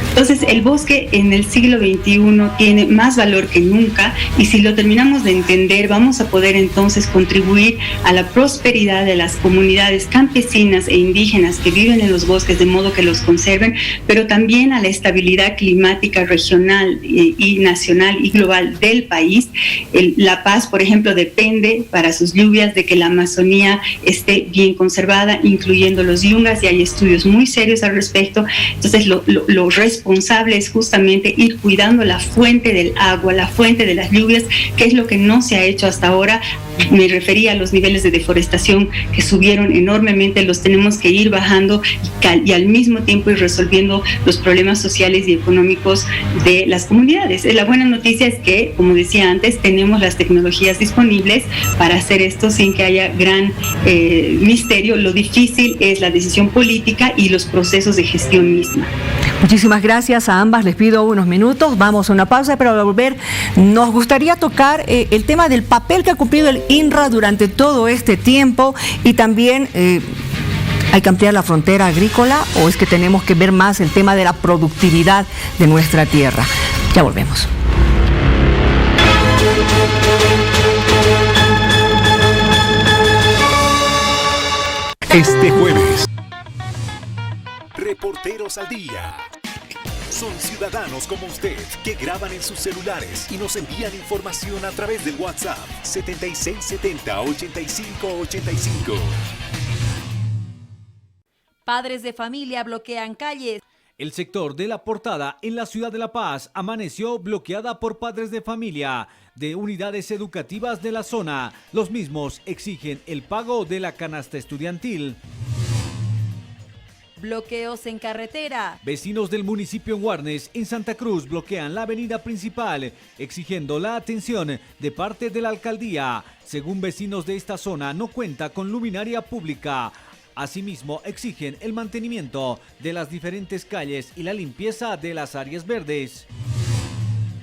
Speaker 6: Entonces, el bosque en el siglo XXI tiene más valor que nunca y si lo terminamos de entender, vamos a poder entonces contribuir a la prosperidad de las comunidades campesinas e indígenas que viven en los bosques de modo que los conserven, pero también a la estabilidad climática regional y nacional y global del país. La paz, por ejemplo, depende para sus lluvias de que la Amazonía esté bien conservada, incluyendo los yungas, y hay estudios muy serios al respecto. Entonces, lo responsable es justamente ir cuidando la fuente del agua, la fuente de las lluvias, que es lo que no se ha hecho hasta ahora. Me refería a los niveles de deforestación que subieron enormemente, los tenemos que ir bajando y al mismo tiempo ir resolviendo los problemas sociales y económicos de las comunidades. La buena noticia es que, como decía antes, tenemos las tecnologías disponibles para hacer esto sin que haya gran misterio. Lo difícil es la decisión política y los procesos de gestión misma.
Speaker 1: Muchísimas gracias a ambas, les pido unos minutos, vamos a una pausa, pero al volver nos gustaría tocar el tema del papel que ha cumplido el INRA durante todo este tiempo y también ¿hay que ampliar la frontera agrícola o es que tenemos que ver más el tema de la productividad de nuestra tierra? Ya volvemos.
Speaker 8: Este jueves, Reporteros al Día. Son ciudadanos como usted que graban en sus celulares y nos envían información a través del WhatsApp 7670-8585.
Speaker 9: Padres de familia bloquean calles.
Speaker 10: El sector de La Portada en la ciudad de La Paz amaneció bloqueada por padres de familia de unidades educativas de la zona. Los mismos exigen el pago de la canasta estudiantil.
Speaker 9: Bloqueos en carretera.
Speaker 10: Vecinos del municipio en Guarnes, en Santa Cruz, bloquean la avenida principal, exigiendo la atención de parte de la alcaldía. Según vecinos de esta zona, no cuenta con luminaria pública. Asimismo, exigen el mantenimiento de las diferentes calles y la limpieza de las áreas verdes.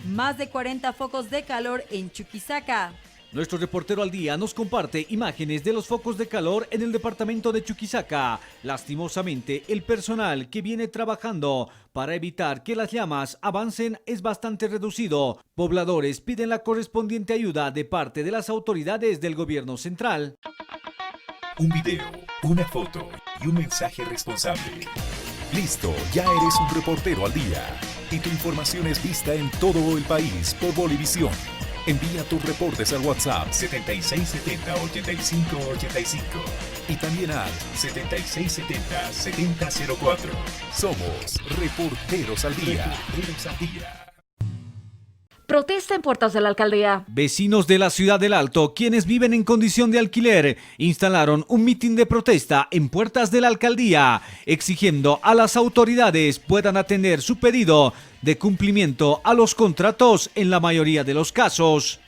Speaker 9: Más de 40 focos de calor en Chuquisaca.
Speaker 10: Nuestro reportero al día nos comparte imágenes de los focos de calor en el departamento de Chuquisaca. Lastimosamente, el personal que viene trabajando para evitar que las llamas avancen es bastante reducido. Pobladores piden la correspondiente ayuda de parte de las autoridades del gobierno central.
Speaker 8: Un video, una foto y un mensaje responsable. Listo, ya eres un reportero al día. Y tu información es vista en todo el país por Bolivisión. Envía tus reportes al WhatsApp 7670-8585 y también al 7670-7004. Somos Reporteros al Día.
Speaker 11: Protesta en puertas de la alcaldía.
Speaker 10: Vecinos de la ciudad del Alto, quienes viven en condición de alquiler, instalaron un mitin de protesta en puertas de la alcaldía, exigiendo a las autoridades puedan atender su pedido de cumplimiento a los contratos en la mayoría de los casos.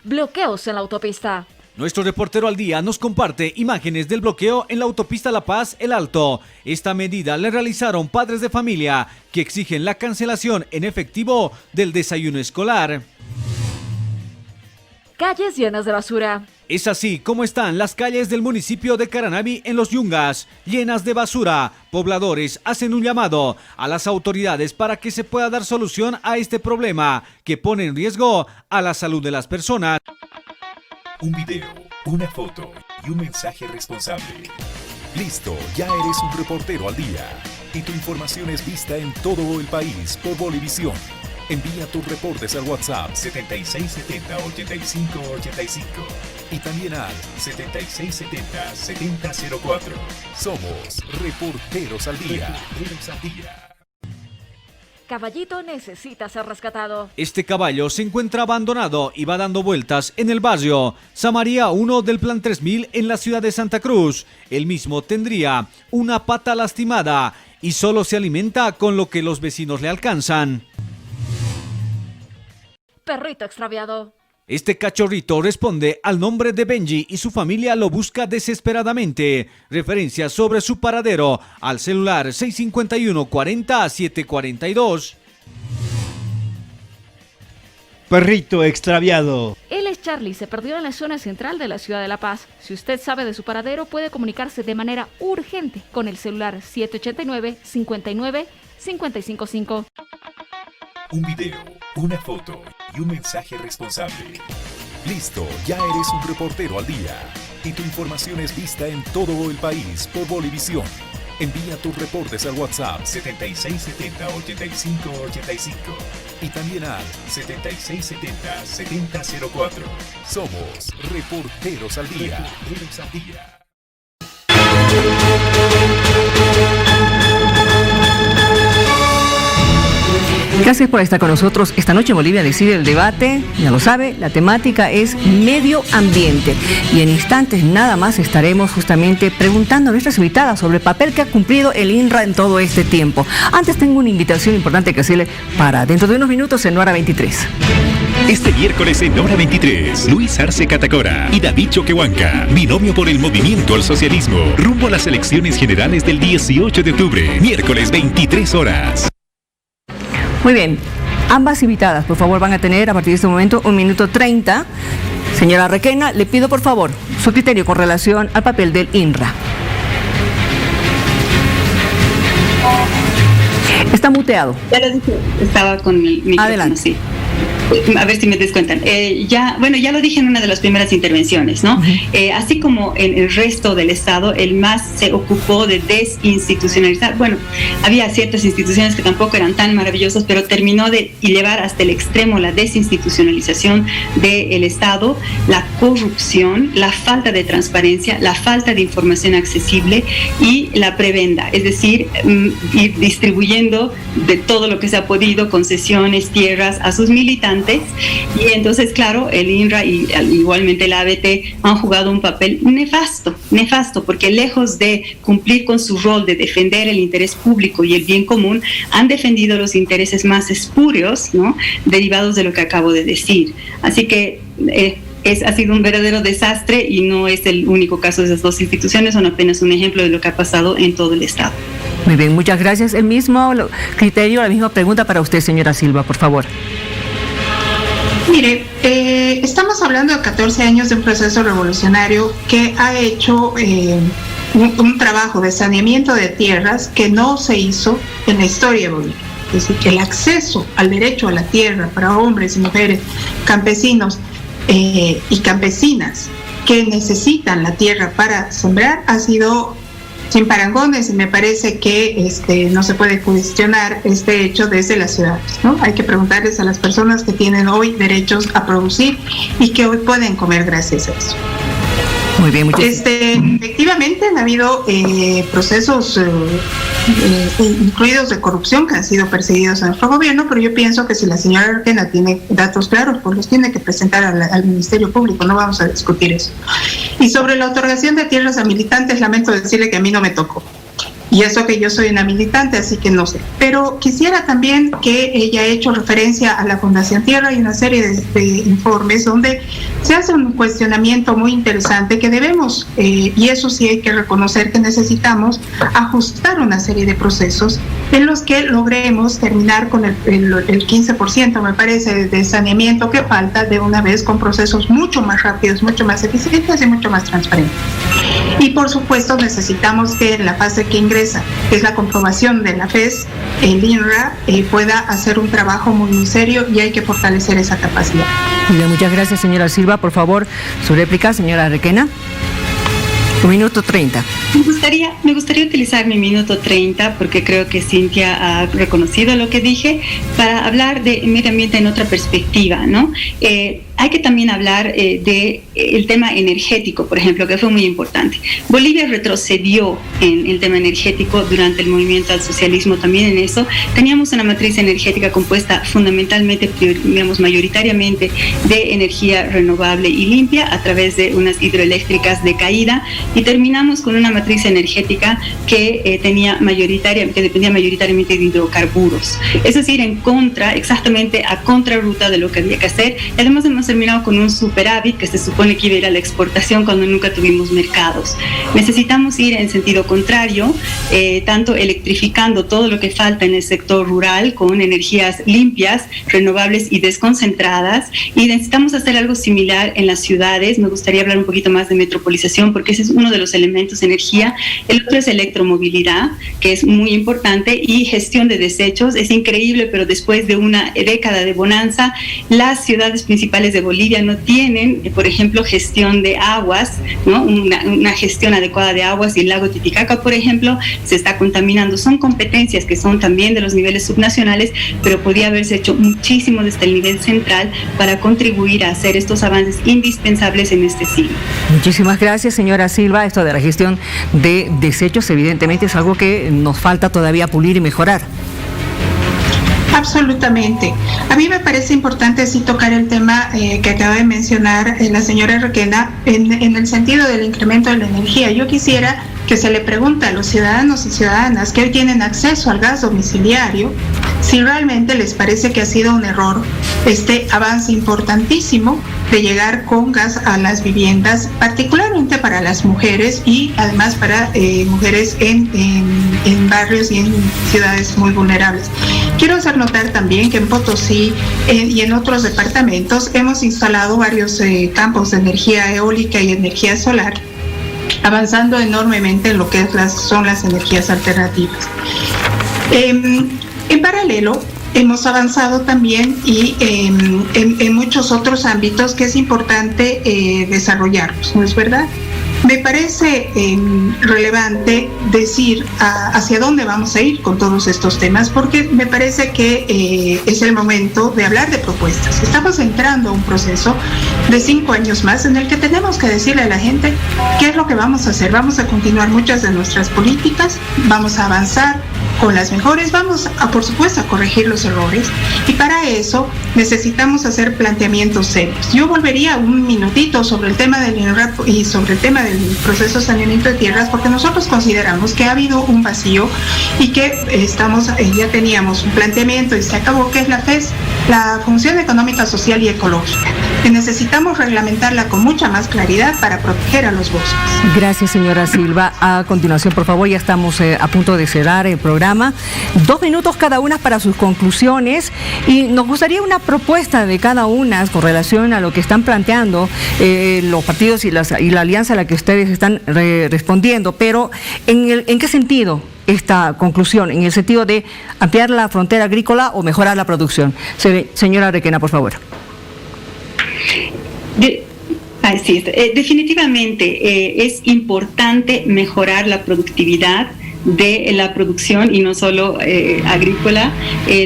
Speaker 11: Bloqueos en la autopista.
Speaker 10: Nuestro reportero al día nos comparte imágenes del bloqueo en la autopista La Paz, El Alto. Esta medida le realizaron padres de familia que exigen la cancelación en efectivo del desayuno escolar.
Speaker 11: Calles llenas de basura.
Speaker 10: Es así como están las calles del municipio de Caranavi en Los Yungas, llenas de basura. Pobladores hacen un llamado a las autoridades para que se pueda dar solución a este problema que pone en riesgo a la salud de las personas.
Speaker 8: Un video, una foto y un mensaje responsable. Listo, ya eres un reportero al día. Y tu información es vista en todo el país por Bolivisión. Envía tus reportes al WhatsApp 7670-8585 y también al 7670-7004. Somos Reporteros al Día. Reporteros al Día.
Speaker 11: Caballito necesita ser rescatado.
Speaker 10: Este caballo se encuentra abandonado y va dando vueltas en el barrio Samaría 1 del Plan 3000 en la ciudad de Santa Cruz. El mismo tendría una pata lastimada y solo se alimenta con lo que los vecinos le alcanzan.
Speaker 11: Perrito extraviado.
Speaker 10: Este cachorrito responde al nombre de Benji y su familia lo busca desesperadamente. Referencia sobre su paradero al celular 651-40-742.
Speaker 12: Perrito extraviado.
Speaker 11: Él es Charlie, se perdió en la zona central de la ciudad de La Paz. Si usted sabe de su paradero, puede comunicarse de manera urgente con el celular 789-59-555.
Speaker 8: Un video, una foto y un mensaje responsable. Listo, ya eres un reportero al día. Y tu información es vista en todo el país por Bolivisión. Envía tus reportes al WhatsApp 7670-8585 y también al 7670-7004. Somos Reporteros al Día. Reporteros al Día.
Speaker 1: Gracias por estar con nosotros. Esta noche Bolivia decide el debate, ya lo sabe, la temática es medio ambiente. Y en instantes nada más estaremos justamente preguntando a nuestras invitadas sobre el papel que ha cumplido el INRA en todo este tiempo. Antes tengo una invitación importante que hacerle para dentro de unos minutos en Hora 23.
Speaker 13: Este miércoles en Hora 23, Luis Arce Catacora y David Choquehuanca, binomio por el movimiento al socialismo, rumbo a las elecciones generales del 18 de octubre, miércoles 23 horas.
Speaker 1: Muy bien, ambas invitadas, por favor, van a tener a partir de este momento 1 minuto 30. Señora Requena, le pido por favor su criterio con relación al papel del INRA. Está muteado.
Speaker 6: Ya lo dije, estaba con mi micrófono.
Speaker 1: Adelante.
Speaker 6: Sí. A ver si me descuentan. Ya lo dije en una de las primeras intervenciones, ¿no? Así como en el resto del Estado, el MAS se ocupó de desinstitucionalizar. Bueno, había ciertas instituciones que tampoco eran tan maravillosas, pero terminó de llevar hasta el extremo la desinstitucionalización del Estado, la corrupción, la falta de transparencia, la falta de información accesible y la prebenda, es decir, ir distribuyendo de todo lo que se ha podido, concesiones, tierras a sus militantes. Y entonces, claro, el INRA y igualmente el ABT han jugado un papel nefasto, porque lejos de cumplir con su rol de defender el interés público y el bien común, han defendido los intereses más espurios, ¿no?, derivados de lo que acabo de decir. Así que ha sido un verdadero desastre y no es el único caso de esas dos instituciones, son apenas un ejemplo de lo que ha pasado en todo el Estado.
Speaker 1: Muy bien, muchas gracias. El mismo criterio, la misma pregunta para usted, señora Silva, por favor.
Speaker 5: Mire, estamos hablando de 14 años de un proceso revolucionario que ha hecho un trabajo de saneamiento de tierras que no se hizo en la historia de Bolivia. Es decir, que el acceso al derecho a la tierra para hombres y mujeres, campesinos y campesinas que necesitan la tierra para sembrar ha sido sin parangones, y me parece que no se puede cuestionar este hecho desde las ciudades, ¿no? Hay que preguntarles a las personas que tienen hoy derechos a producir y que hoy pueden comer gracias a eso.
Speaker 1: Muy bien, muchas gracias.
Speaker 5: Efectivamente han habido procesos incluidos de corrupción que han sido perseguidos en nuestro gobierno, pero yo pienso que si la señora Requena tiene datos claros, pues los tiene que presentar al Ministerio Público, no vamos a discutir eso. Y sobre la otorgación de tierras a militantes, lamento decirle que a mí no me tocó. Y eso que yo soy una militante, así que no sé. Pero quisiera también que ella ha hecho referencia a la Fundación Tierra y una serie de informes donde se hace un cuestionamiento muy interesante que debemos, y eso sí hay que reconocer que necesitamos ajustar una serie de procesos en los que logremos terminar con el 15%, me parece, de saneamiento que falta de una vez con procesos mucho más rápidos, mucho más eficientes y mucho más transparentes. Y por supuesto necesitamos que en la fase que ingresa, que es la comprobación de la FES, el INRA pueda hacer un trabajo muy serio y hay que fortalecer esa capacidad.
Speaker 1: Bien, muchas gracias, señora Silva. Por favor, su réplica, señora Requena. 1 minuto 30.
Speaker 6: Me gustaría utilizar mi minuto 30 porque creo que Cintia ha reconocido lo que dije para hablar de medio ambiente en otra perspectiva, ¿no? Hay que también hablar de el tema energético, por ejemplo, que fue muy importante. Bolivia retrocedió en el tema energético durante el movimiento al socialismo, también en eso. Teníamos una matriz energética compuesta fundamentalmente, digamos, mayoritariamente de energía renovable y limpia a través de unas hidroeléctricas de caída, y terminamos con una matriz energética que dependía mayoritariamente de hidrocarburos. Es decir, exactamente a contrarruta de lo que había que hacer. Y además hemos terminado con un superávit que se supone que iba a ir a la exportación cuando nunca tuvimos mercados. Necesitamos ir en sentido contrario, tanto electrificando todo lo que falta en el sector rural con energías limpias, renovables y desconcentradas, y necesitamos hacer algo similar en las ciudades. Me gustaría hablar un poquito más de metropolización porque ese es uno de los elementos de energía. El otro es electromovilidad, que es muy importante, y gestión de desechos. Es increíble, pero después de una década de bonanza, las ciudades principales de Bolivia no tienen, por ejemplo, gestión de aguas, ¿no? Una gestión adecuada de aguas, y el lago Titicaca, por ejemplo, se está contaminando. Son competencias que son también de los niveles subnacionales, pero podía haberse hecho muchísimo desde el nivel central para contribuir a hacer estos avances indispensables en este siglo.
Speaker 1: Muchísimas gracias, señora Silva. Esto de la gestión de desechos evidentemente es algo que nos falta todavía pulir y mejorar.
Speaker 5: Absolutamente. A mí me parece importante sí tocar el tema que acaba de mencionar la señora Requena en el sentido del incremento de la energía. Yo quisiera que se le pregunte a los ciudadanos y ciudadanas que hoy tienen acceso al gas domiciliario si realmente les parece que ha sido un error este avance importantísimo de llegar con gas a las viviendas, particularmente para las mujeres y además para mujeres en barrios y en ciudades muy vulnerables. Quiero hacer notar también que en Potosí y en otros departamentos hemos instalado varios campos de energía eólica y energía solar, avanzando enormemente en lo que son las energías alternativas. En paralelo, hemos avanzado también y en muchos otros ámbitos que es importante desarrollarlos, ¿no es verdad? Me parece relevante decir hacia dónde vamos a ir con todos estos temas, porque me parece que es el momento de hablar de propuestas. Estamos entrando a un proceso de 5 años más en el que tenemos que decirle a la gente qué es lo que vamos a hacer. Vamos a continuar muchas de nuestras políticas, vamos a avanzar con las mejores, vamos a, por supuesto, a corregir los errores, y para eso necesitamos hacer planteamientos serios. Yo volvería un minutito sobre el tema del INRAP y sobre el tema del proceso de saneamiento de tierras, porque nosotros consideramos que ha habido un vacío y que ya teníamos un planteamiento y se acabó, que es la FES, la Función Económica, Social y Ecológica, que necesitamos reglamentarla con mucha más claridad para proteger a los bosques.
Speaker 1: Gracias, señora Silva. A continuación, por favor, ya estamos a punto de cerrar el programa. 2 minutos cada una para sus conclusiones, y nos gustaría una propuesta de cada una con relación a lo que están planteando los partidos y la alianza a la que ustedes están respondiendo, pero ¿en qué sentido esta conclusión? ¿En el sentido de ampliar la frontera agrícola o mejorar la producción? Señora Requena, por favor.
Speaker 6: Definitivamente es importante mejorar la productividad de la producción y no solo agrícola,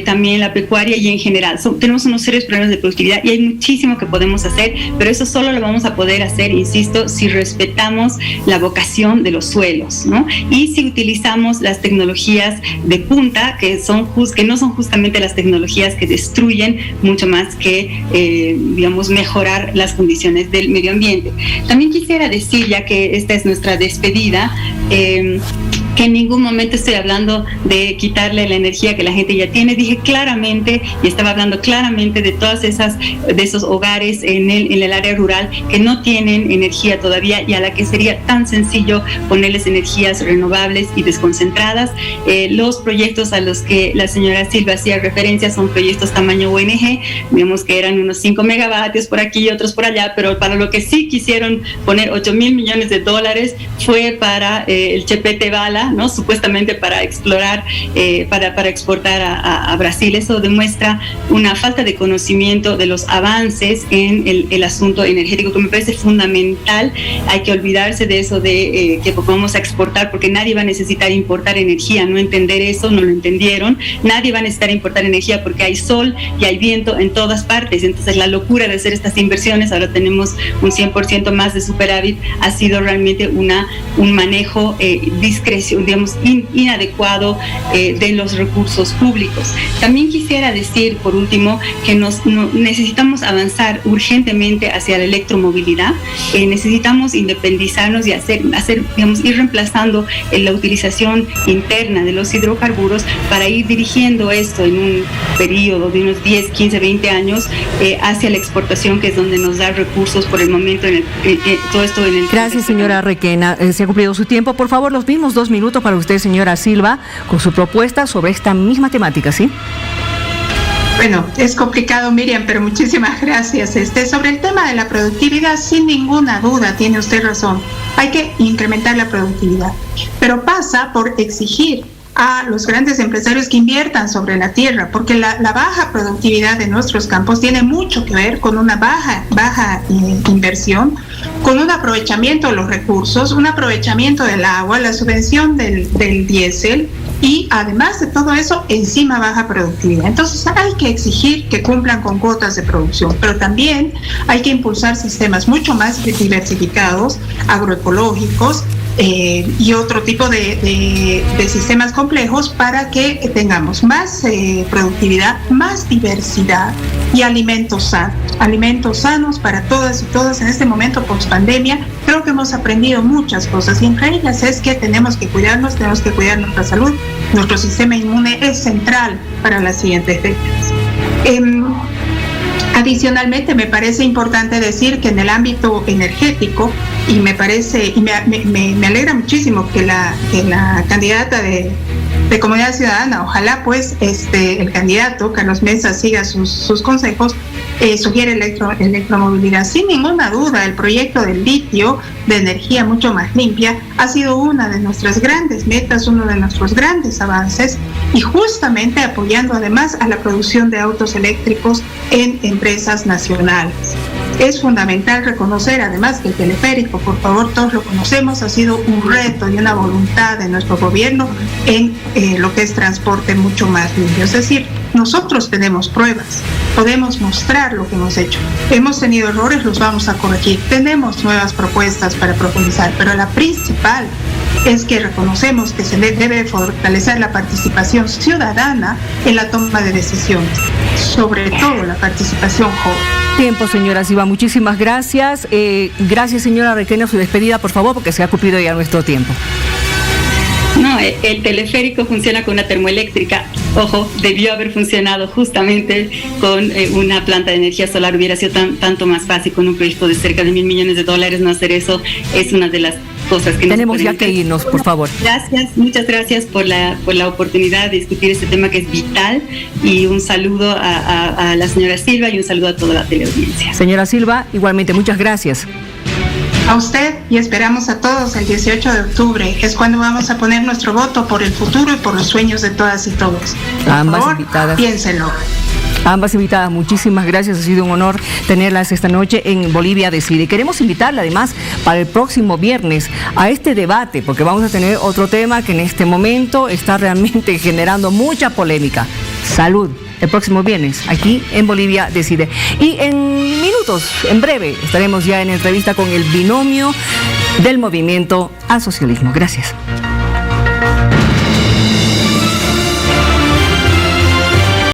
Speaker 6: también la pecuaria y en general. Tenemos unos serios problemas de productividad y hay muchísimo que podemos hacer, pero eso solo lo vamos a poder hacer, insisto, si respetamos la vocación de los suelos, ¿no? Y si utilizamos las tecnologías de punta, que no son justamente las tecnologías que destruyen mucho más que, digamos, mejorar las condiciones del medio ambiente. También quisiera decir, ya que esta es nuestra despedida, que en ningún momento estoy hablando de quitarle la energía que la gente ya tiene. Dije claramente, y estaba hablando claramente de todas de esos hogares en el área rural que no tienen energía todavía y a la que sería tan sencillo ponerles energías renovables y desconcentradas. Los proyectos a los que la señora Silva hacía referencia son proyectos tamaño ONG, digamos que eran unos 5 megavatios por aquí y otros por allá, pero para lo que sí quisieron poner $8,000 millones fue para el Chepete Bala, ¿no? Supuestamente para explorar, para exportar a Brasil. Eso demuestra una falta de conocimiento de los avances en el asunto energético, que me parece fundamental. Hay que olvidarse de eso de que vamos a exportar, porque nadie va a necesitar importar energía. No entender eso, no lo entendieron. Nadie va a necesitar importar energía porque hay sol y hay viento en todas partes. Entonces la locura de hacer estas inversiones, ahora tenemos un 100% más de superávit, ha sido realmente un manejo digamos, inadecuado de los recursos públicos. También quisiera decir, por último, que necesitamos avanzar urgentemente hacia la electromovilidad. Necesitamos independizarnos y digamos, ir reemplazando la utilización interna de los hidrocarburos para ir dirigiendo esto en un periodo de unos 10, 15, 20 años hacia la exportación, que es donde nos da recursos por el momento todo esto en el...
Speaker 1: Gracias, señora Requena. Se ha cumplido su tiempo. Por favor, los mismos 2 minutos para usted, señora Silva, con su propuesta sobre esta misma temática, ¿sí?
Speaker 5: Bueno, es complicado, Miriam, pero muchísimas gracias. Sobre el tema de la productividad, sin ninguna duda, tiene usted razón. Hay que incrementar la productividad, pero pasa por exigir a los grandes empresarios que inviertan sobre la tierra, porque la baja productividad de nuestros campos tiene mucho que ver con una baja inversión, con un aprovechamiento de los recursos, un aprovechamiento del agua, la subvención del diésel y además de todo eso, encima baja productividad. Entonces hay que exigir que cumplan con cuotas de producción, pero también hay que impulsar sistemas mucho más diversificados, agroecológicos, y otro tipo de sistemas complejos para que tengamos más productividad, más diversidad y alimentos sanos para todas y todos en este momento post pandemia. Creo que hemos aprendido muchas cosas y entre ellas es que tenemos que cuidar nuestra salud. Nuestro sistema inmune es central para las siguientes décadas. Adicionalmente, me parece importante decir que en el ámbito energético, y me alegra muchísimo que la candidata de Comunidad Ciudadana, ojalá pues el candidato Carlos Mesa siga sus consejos, sugiere electromovilidad. Sin ninguna duda, el proyecto del litio, de energía mucho más limpia, ha sido una de nuestras grandes metas, uno de nuestros grandes avances, y justamente apoyando además a la producción de autos eléctricos en empresas nacionales. Es fundamental reconocer además que el teleférico, por favor, todos lo conocemos, ha sido un reto y una voluntad de nuestro gobierno en lo que es transporte mucho más limpio. Es decir, nosotros tenemos pruebas, podemos mostrar lo que hemos hecho. Hemos tenido errores, los vamos a corregir. Tenemos nuevas propuestas para profundizar, pero la principal es que reconocemos que se debe fortalecer la participación ciudadana en la toma de decisiones, sobre todo la participación joven.
Speaker 1: Tiempo, señora Silva, muchísimas gracias. Gracias, señora Requena, su despedida, por favor, porque se ha cumplido ya nuestro tiempo.
Speaker 6: No, el teleférico funciona con una termoeléctrica. Ojo, debió haber funcionado justamente con una planta de energía solar. Hubiera sido tanto más fácil con un proyecto de cerca de $1,000 millones. No hacer eso es una de las cosas que
Speaker 1: tenemos ya que irnos, por favor.
Speaker 6: Gracias, muchas gracias por la oportunidad de discutir este tema que es vital, y un saludo a la señora Silva y un saludo a toda la teleaudiencia.
Speaker 1: Señora Silva, igualmente, muchas gracias.
Speaker 5: A usted, y esperamos a todos el 18 de octubre, es cuando vamos a poner nuestro voto por el futuro y por los sueños de todas y todos. Por
Speaker 1: ambas
Speaker 5: favor,
Speaker 1: invitadas.
Speaker 5: Piénsenlo.
Speaker 1: Ambas invitadas, muchísimas gracias, ha sido un honor tenerlas esta noche en Bolivia Decide. Queremos invitarla además para el próximo viernes a este debate, porque vamos a tener otro tema que en este momento está realmente generando mucha polémica: salud. El próximo viernes, aquí en Bolivia Decide. Y en minutos, en breve, estaremos ya en entrevista con el binomio del Movimiento al Socialismo. Gracias.